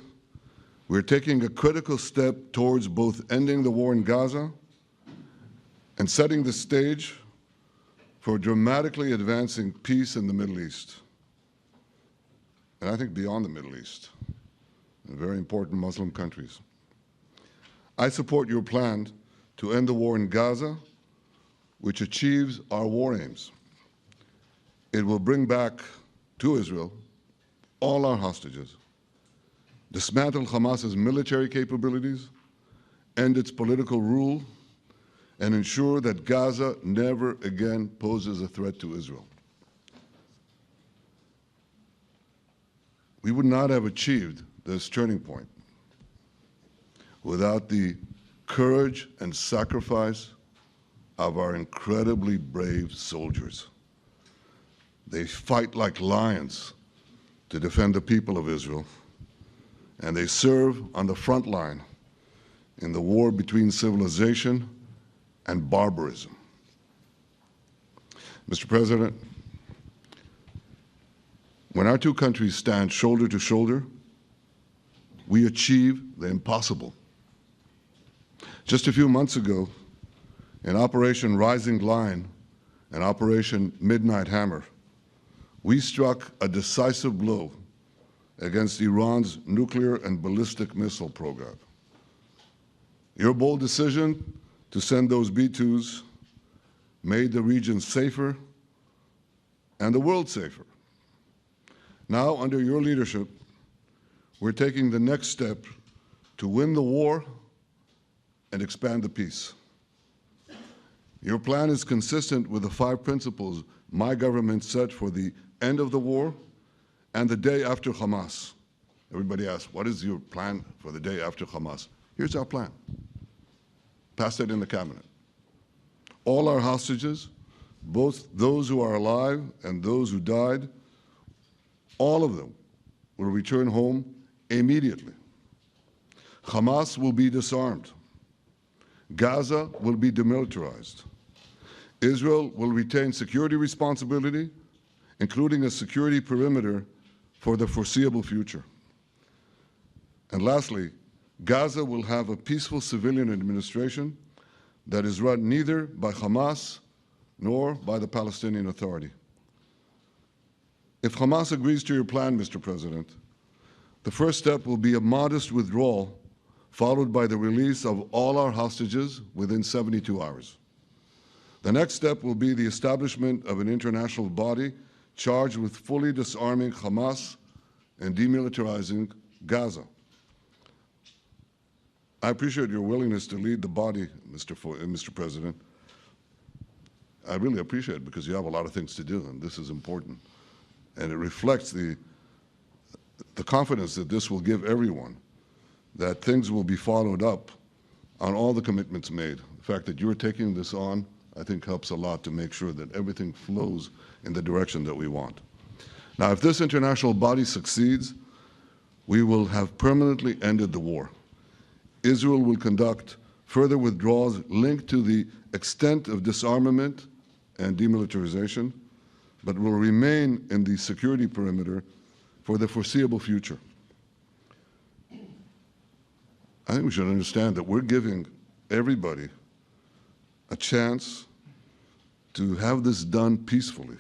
we're taking a critical step towards both ending the war in Gaza and setting the stage for dramatically advancing peace in the Middle East, and I think beyond the Middle East, in very important Muslim countries. I support your plan to end the war in Gaza, which achieves our war aims. It will bring back to Israel all our hostages, dismantle Hamas's military capabilities, end its political rule, and ensure that Gaza never again poses a threat to Israel. We would not have achieved this turning point without the courage and sacrifice of our incredibly brave soldiers. They fight like lions to defend the people of Israel, and they serve on the front line in the war between civilization and barbarism. Mr. President, when our two countries stand shoulder to shoulder, we achieve the impossible. Just a few months ago, in Operation Rising Lion and Operation Midnight Hammer, we struck a decisive blow against Iran's nuclear and ballistic missile program. Your bold decision to send those B-2s made the region safer and the world safer. Now, under your leadership, we're taking the next step to win the war and expand the peace. Your plan is consistent with the 5 principles my government set for the end of the war and the day after Hamas. Everybody asks, what is your plan for the day after Hamas? Here's our plan. Passed it in the cabinet. All our hostages, both those who are alive and those who died, all of them will return home immediately. Hamas will be disarmed. Gaza will be demilitarized. Israel will retain security responsibility, including a security perimeter for the foreseeable future. And lastly, Gaza will have a peaceful civilian administration that is run neither by Hamas nor by the Palestinian Authority. If Hamas agrees to your plan, Mr. President, the first step will be a modest withdrawal followed by the release of all our hostages within 72 hours. The next step will be the establishment of an international body charged with fully disarming Hamas and demilitarizing Gaza. I appreciate your willingness to lead the body, Mr. President. I really appreciate it because you have a lot of things to do, and this is important. And it reflects the confidence that this will give everyone, that things will be followed up on all the commitments made. The fact that you're taking this on, I think, helps a lot to make sure that everything flows in the direction that we want. Now, if this international body succeeds, we will have permanently ended the war. Israel will conduct further withdrawals linked to the extent of disarmament and demilitarization, but will remain in the security perimeter for the foreseeable future. I think we should understand that we're giving everybody a chance to have this done peacefully,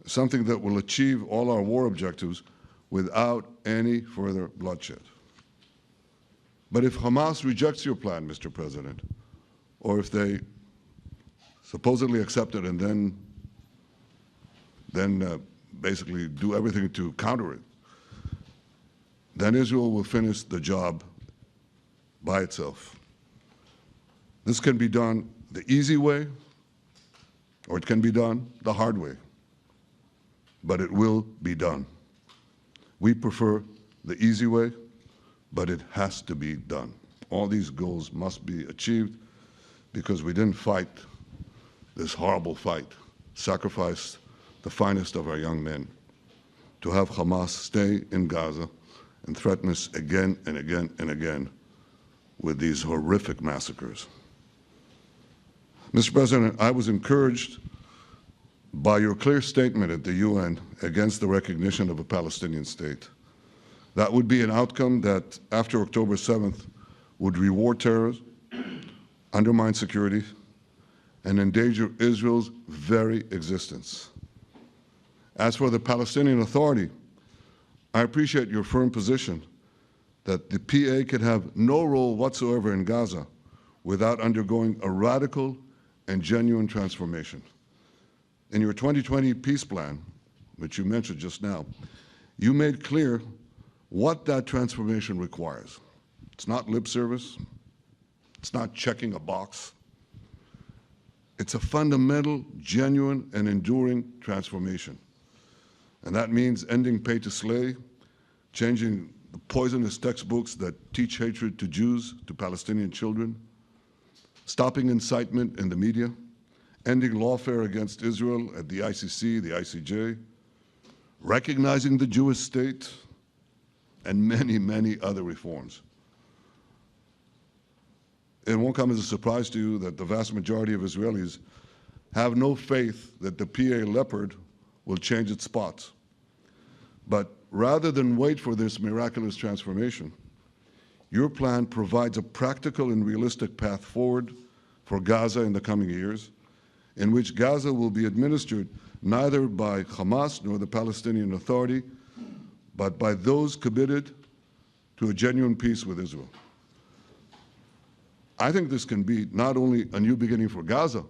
something that will achieve all our war objectives without any further bloodshed. But if Hamas rejects your plan, Mr. President, or if they supposedly accept it and then basically do everything to counter it, then Israel will finish the job by itself. This can be done the easy way, or it can be done the hard way, but it will be done. We prefer the easy way, but it has to be done. All these goals must be achieved because we didn't fight this horrible fight, sacrifice the finest of our young men to have Hamas stay in Gaza and threaten us again and again and again with these horrific massacres. Mr. President, I was encouraged by your clear statement at the UN against the recognition of a Palestinian state. That would be an outcome that, after October 7th, would reward terrorism, undermine security, and endanger Israel's very existence. As for the Palestinian Authority, I appreciate your firm position that the PA could have no role whatsoever in Gaza without undergoing a radical and genuine transformation. In your 2020 peace plan, which you mentioned just now, you made clear what that transformation requires. It's not lip service. It's not checking a box. It's a fundamental, genuine, and enduring transformation. And that means ending pay to slay, changing the poisonous textbooks that teach hatred to Jews, to Palestinian children, stopping incitement in the media, ending lawfare against Israel at the ICC, the ICJ, recognizing the Jewish state, and many, many other reforms. It won't come as a surprise to you that the vast majority of Israelis have no faith that the PA Leopard will change its spots. But rather than wait for this miraculous transformation, your plan provides a practical and realistic path forward for Gaza in the coming years, in which Gaza will be administered neither by Hamas nor the Palestinian Authority, but by those committed to a genuine peace with Israel. I think this can be not only a new beginning for Gaza,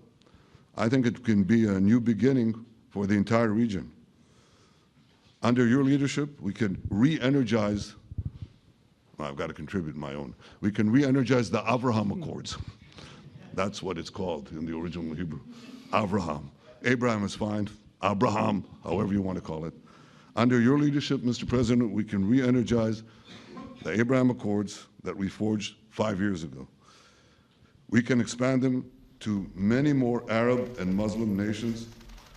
I think it can be a new beginning for the entire region. Under your leadership, we can re-energize, well, I've got to contribute my own, we can re-energize the Abraham Accords. That's what it's called in the original Hebrew, Abraham. Abraham is fine, Abraham, however you want to call it. Under your leadership, Mr. President, we can re-energize the Abraham Accords that we forged 5 years ago. We can expand them to many more Arab and Muslim nations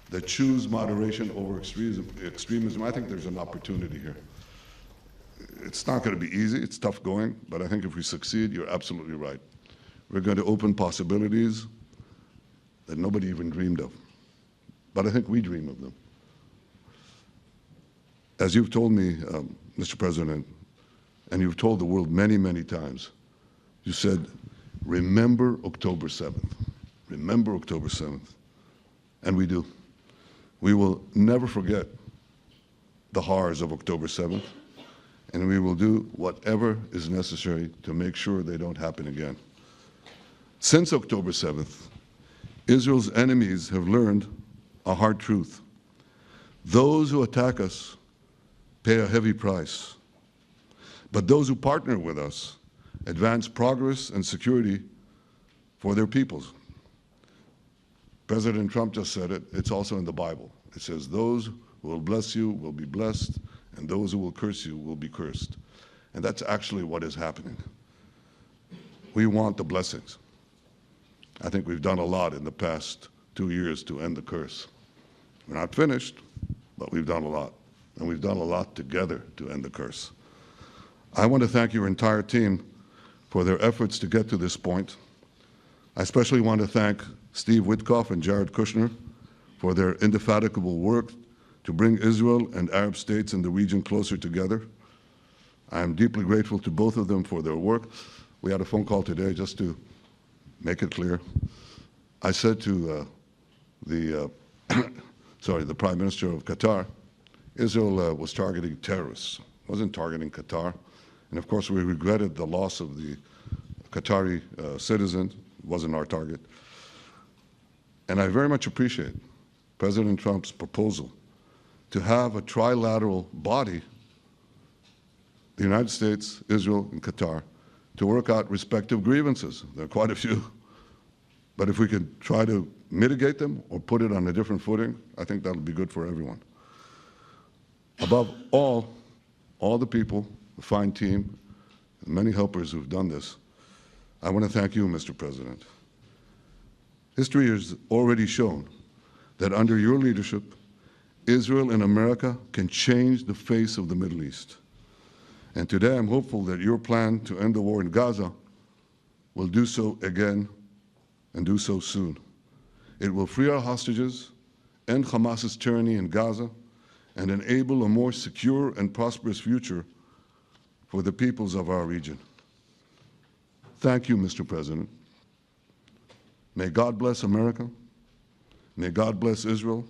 that choose moderation over extremism. I think there's an opportunity here. It's not going to be easy, it's tough going, but I think if we succeed, you're absolutely right. We're going to open possibilities that nobody even dreamed of. But I think we dream of them. As you've told me, Mr. President, and you've told the world many, many times, you said, remember October 7th. Remember October 7th. And we do. We will never forget the horrors of October 7th, and we will do whatever is necessary to make sure they don't happen again. Since October 7th, Israel's enemies have learned a hard truth. Those who attack us pay a heavy price, but those who partner with us advance progress and security for their peoples. President Trump just said it. It's also in the Bible. It says, those who will bless you will be blessed, and those who will curse you will be cursed. And that's actually what is happening. We want the blessings. I think we've done a lot in the past 2 years to end the curse. We're not finished, but we've done a lot. And we've done a lot together to end the curse. I want to thank your entire team for their efforts to get to this point. I especially want to thank Steve Witkoff and Jared Kushner for their indefatigable work to bring Israel and Arab states in the region closer together. I am deeply grateful to both of them for their work. We had a phone call today just to make it clear. I said to the Prime Minister of Qatar, Israel was targeting terrorists, wasn't targeting Qatar. And of course, we regretted the loss of the Qatari citizen, wasn't our target. And I very much appreciate President Trump's proposal to have a trilateral body, the United States, Israel, and Qatar, to work out respective grievances. There are quite a few. But if we could try to mitigate them or put it on a different footing, I think that'll be good for everyone. Above all the people, the fine team, the many helpers who've done this, I want to thank you, Mr. President. History has already shown that under your leadership, Israel and America can change the face of the Middle East. And today I'm hopeful that your plan to end the war in Gaza will do so again and do so soon. It will free our hostages, end Hamas's tyranny in Gaza, and enable a more secure and prosperous future for the peoples of our region. Thank you, Mr. President. May God bless America. May God bless Israel.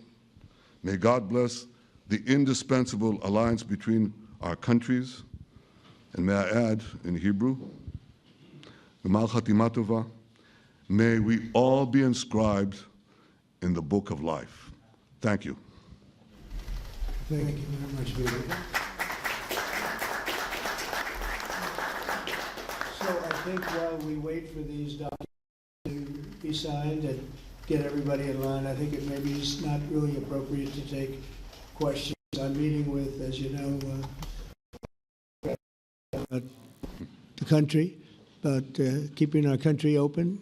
May God bless the indispensable alliance between our countries. And may I add in Hebrew, G'mal Chatima Tova, may we all be inscribed in the book of life. Thank you. Thank you very much, Peter. So I think while we wait for these documents to be signed and get everybody in line, I think it maybe is not really appropriate to take questions. I'm meeting with, as you know, the country, but keeping our country open.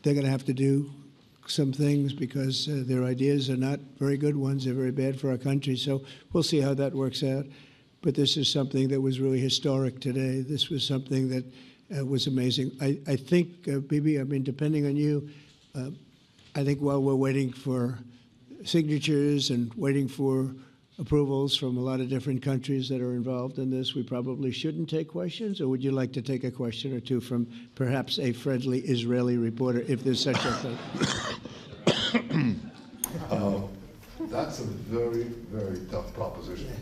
They're going to have to do some things because their ideas are not very good ones. They're very bad for our country. So we'll see how that works out. But this is something that was really historic today. This was something that was amazing. I think, Bibi, I mean, depending on you, I think while we're waiting for signatures and waiting for approvals from a lot of different countries that are involved in this, we probably shouldn't take questions? Or would you like to take a question or two from perhaps a friendly Israeli reporter, if there's such a thing? That's a very, very tough proposition.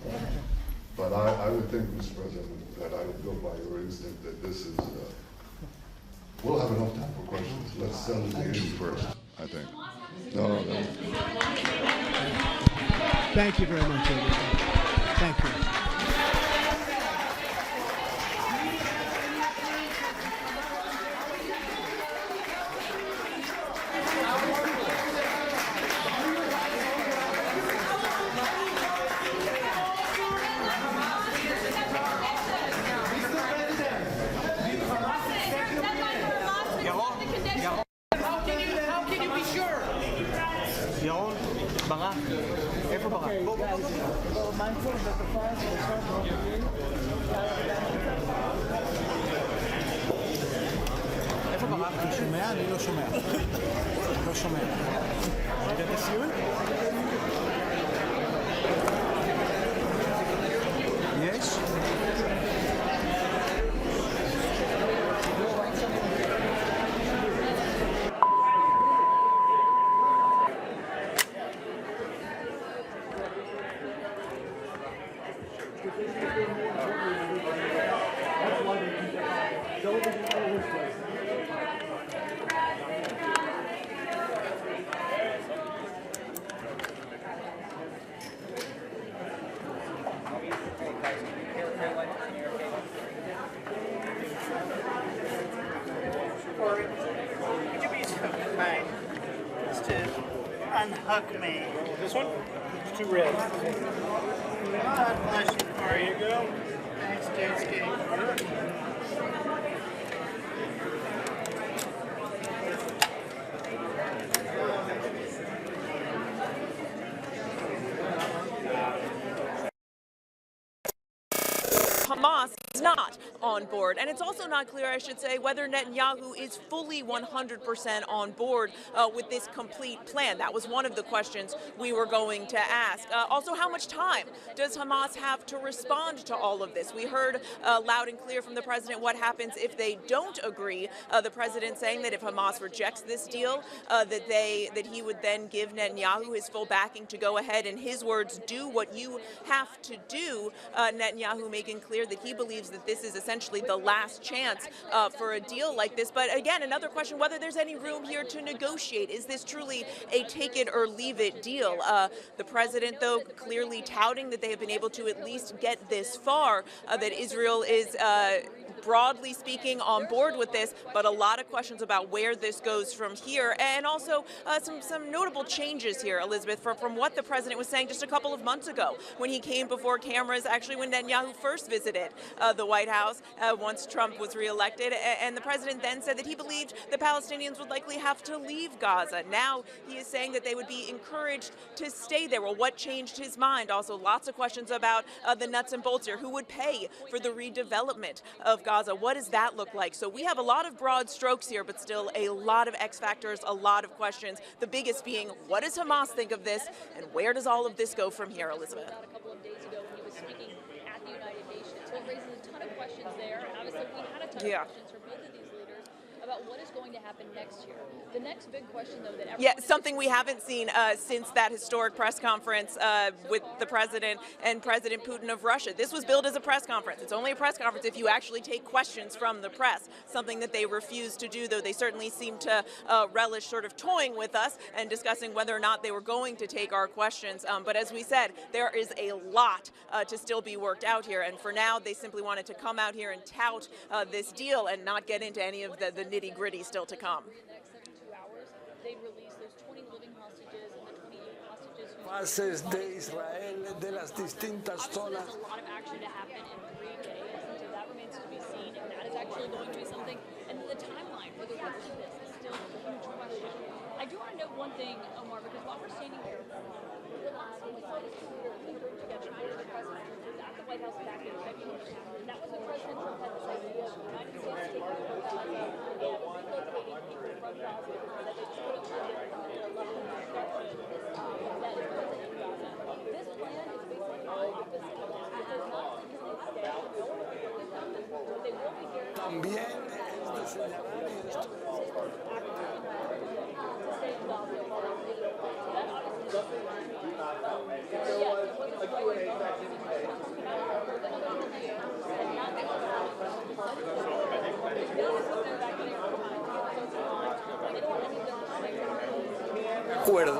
But I would think, Mr. President, that I would go by your instinct that this is, we'll have enough time for questions. Let's settle the issue first, I think. No. Thank you very much, everybody. Thank you. אני לא שומע. לא שומע. הגעת לסיום? יש? Would you be so kind as to unhook me? This one? It's too red. God bless you. There you go. Thanks, Dave's Hamas is not on board. And it's also not clear, I should say, whether Netanyahu is fully 100% on board with this complete plan. That was one of the questions we were going to ask. Also, how much time does Hamas have to respond to all of this? We heard loud and clear from the president what happens if they don't agree. The president saying that if Hamas rejects this deal, that he would then give Netanyahu his full backing to go ahead, in his words, do what you have to do. Netanyahu making clear that he believes that this is essentially the last chance for a deal like this. But again, another question, whether there's any room here to negotiate. Is this truly a take it or leave it deal? The president, though, clearly touting that they have been able to at least get this far, that Israel is broadly speaking on board with this, but a lot of questions about where this goes from here, and also some notable changes here, Elizabeth, from what the president was saying just a couple of months ago when he came before cameras, actually when Netanyahu first visited the White House once Trump was reelected, and the president then said that he believed the Palestinians would likely have to leave Gaza. Now he is saying that they would be encouraged to stay there. Well, what changed his mind? Also, lots of questions about the nuts and bolts here. Who would pay for the redevelopment of Gaza? What does that look like? So we have a lot of broad strokes here, but still a lot of X factors, a lot of questions. The biggest being, what does Hamas think of this, and where does all of this go from here, Elizabeth? A couple of days ago when he was speaking at the United Nations. So it raises a ton of questions there, and obviously we had a ton of questions for both of these leaders about what is going to happen next year. The next big question, though, that everyone something we haven't seen since that historic press conference with the president and President Putin of Russia. This was billed as a press conference. It's only a press conference if you actually take questions from the press, something that they refused to do, though they certainly seemed to relish sort of toying with us and discussing whether or not they were going to take our questions. But as we said, there is a lot to still be worked out here, and for now they simply wanted to come out here and tout this deal and not get into any of the nitty-gritty still to come. They'd release those 20 living hostages and the 28 hostages who bases de Israel de las distintas zonas. There's a lot of action to happen in 3 days, and so that remains to be seen, and that is actually going to be something. And the timeline, whether we'll see this, is still a huge question. I do want to note one thing, Omar, because while we're standing here, the last time we saw this together, the president was at the White House back in February, and that was when President Trump had this idea of the United States taking over Gaza and relocating people from Gaza, that they just put it on a level of destruction that is present in Gaza. This plan is basically the opposite of that. It does not simply stay, no one will give them, but they will be here. También es de señalar esto. Acuerdo.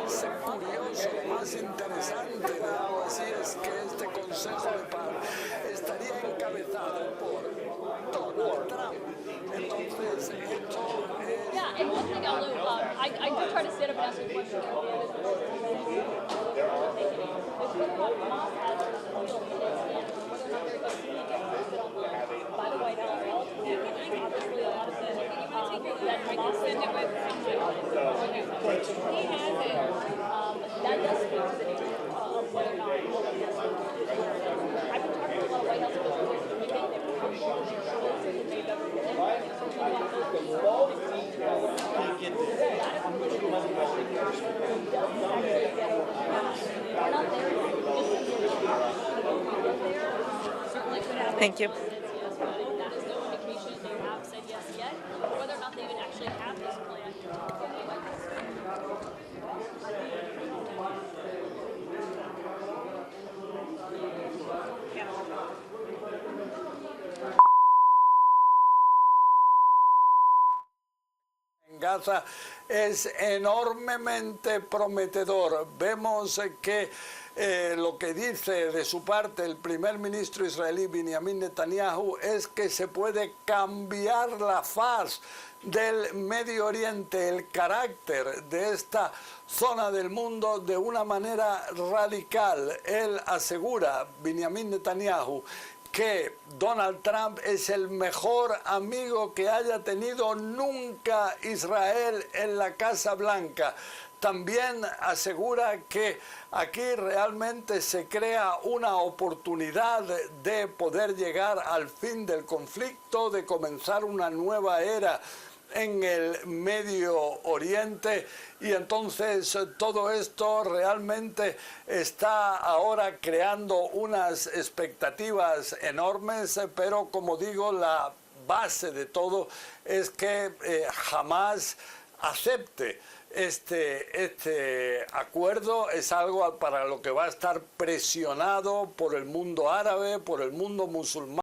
Es curioso, lo más interesante, digamos así, es que este Consejo de Paz estaría encabezado por Donald Trump. Entonces, esto es... Yeah, and one thing I'll note, I do try to stand up and ask a question. By the White House, obviously a lot of this that Hamas sent it with he has it. That does speak to the nature of whether or not I've been talking to a lot of White House officials who think they were comfortable with their choice and they've ever Thank you. That is no indication they have said yes yet, whether or not they even actually have this plan. Gaza es enormemente prometedor. Vemos que lo que dice de su parte el primer ministro israelí Benjamin Netanyahu es que se puede cambiar la faz del Medio Oriente, el carácter de esta zona del mundo de una manera radical. Él asegura, Benjamin Netanyahu, que Donald Trump es el mejor amigo que haya tenido nunca Israel en la Casa Blanca. También asegura que aquí realmente se crea una oportunidad de poder llegar al fin del conflicto, de comenzar una nueva era en el Medio Oriente, y entonces todo esto realmente está ahora creando unas expectativas enormes, pero como digo, la base de todo es que jamás acepte este acuerdo. Es algo para lo que va a estar presionado por el mundo árabe, por el mundo musulmán.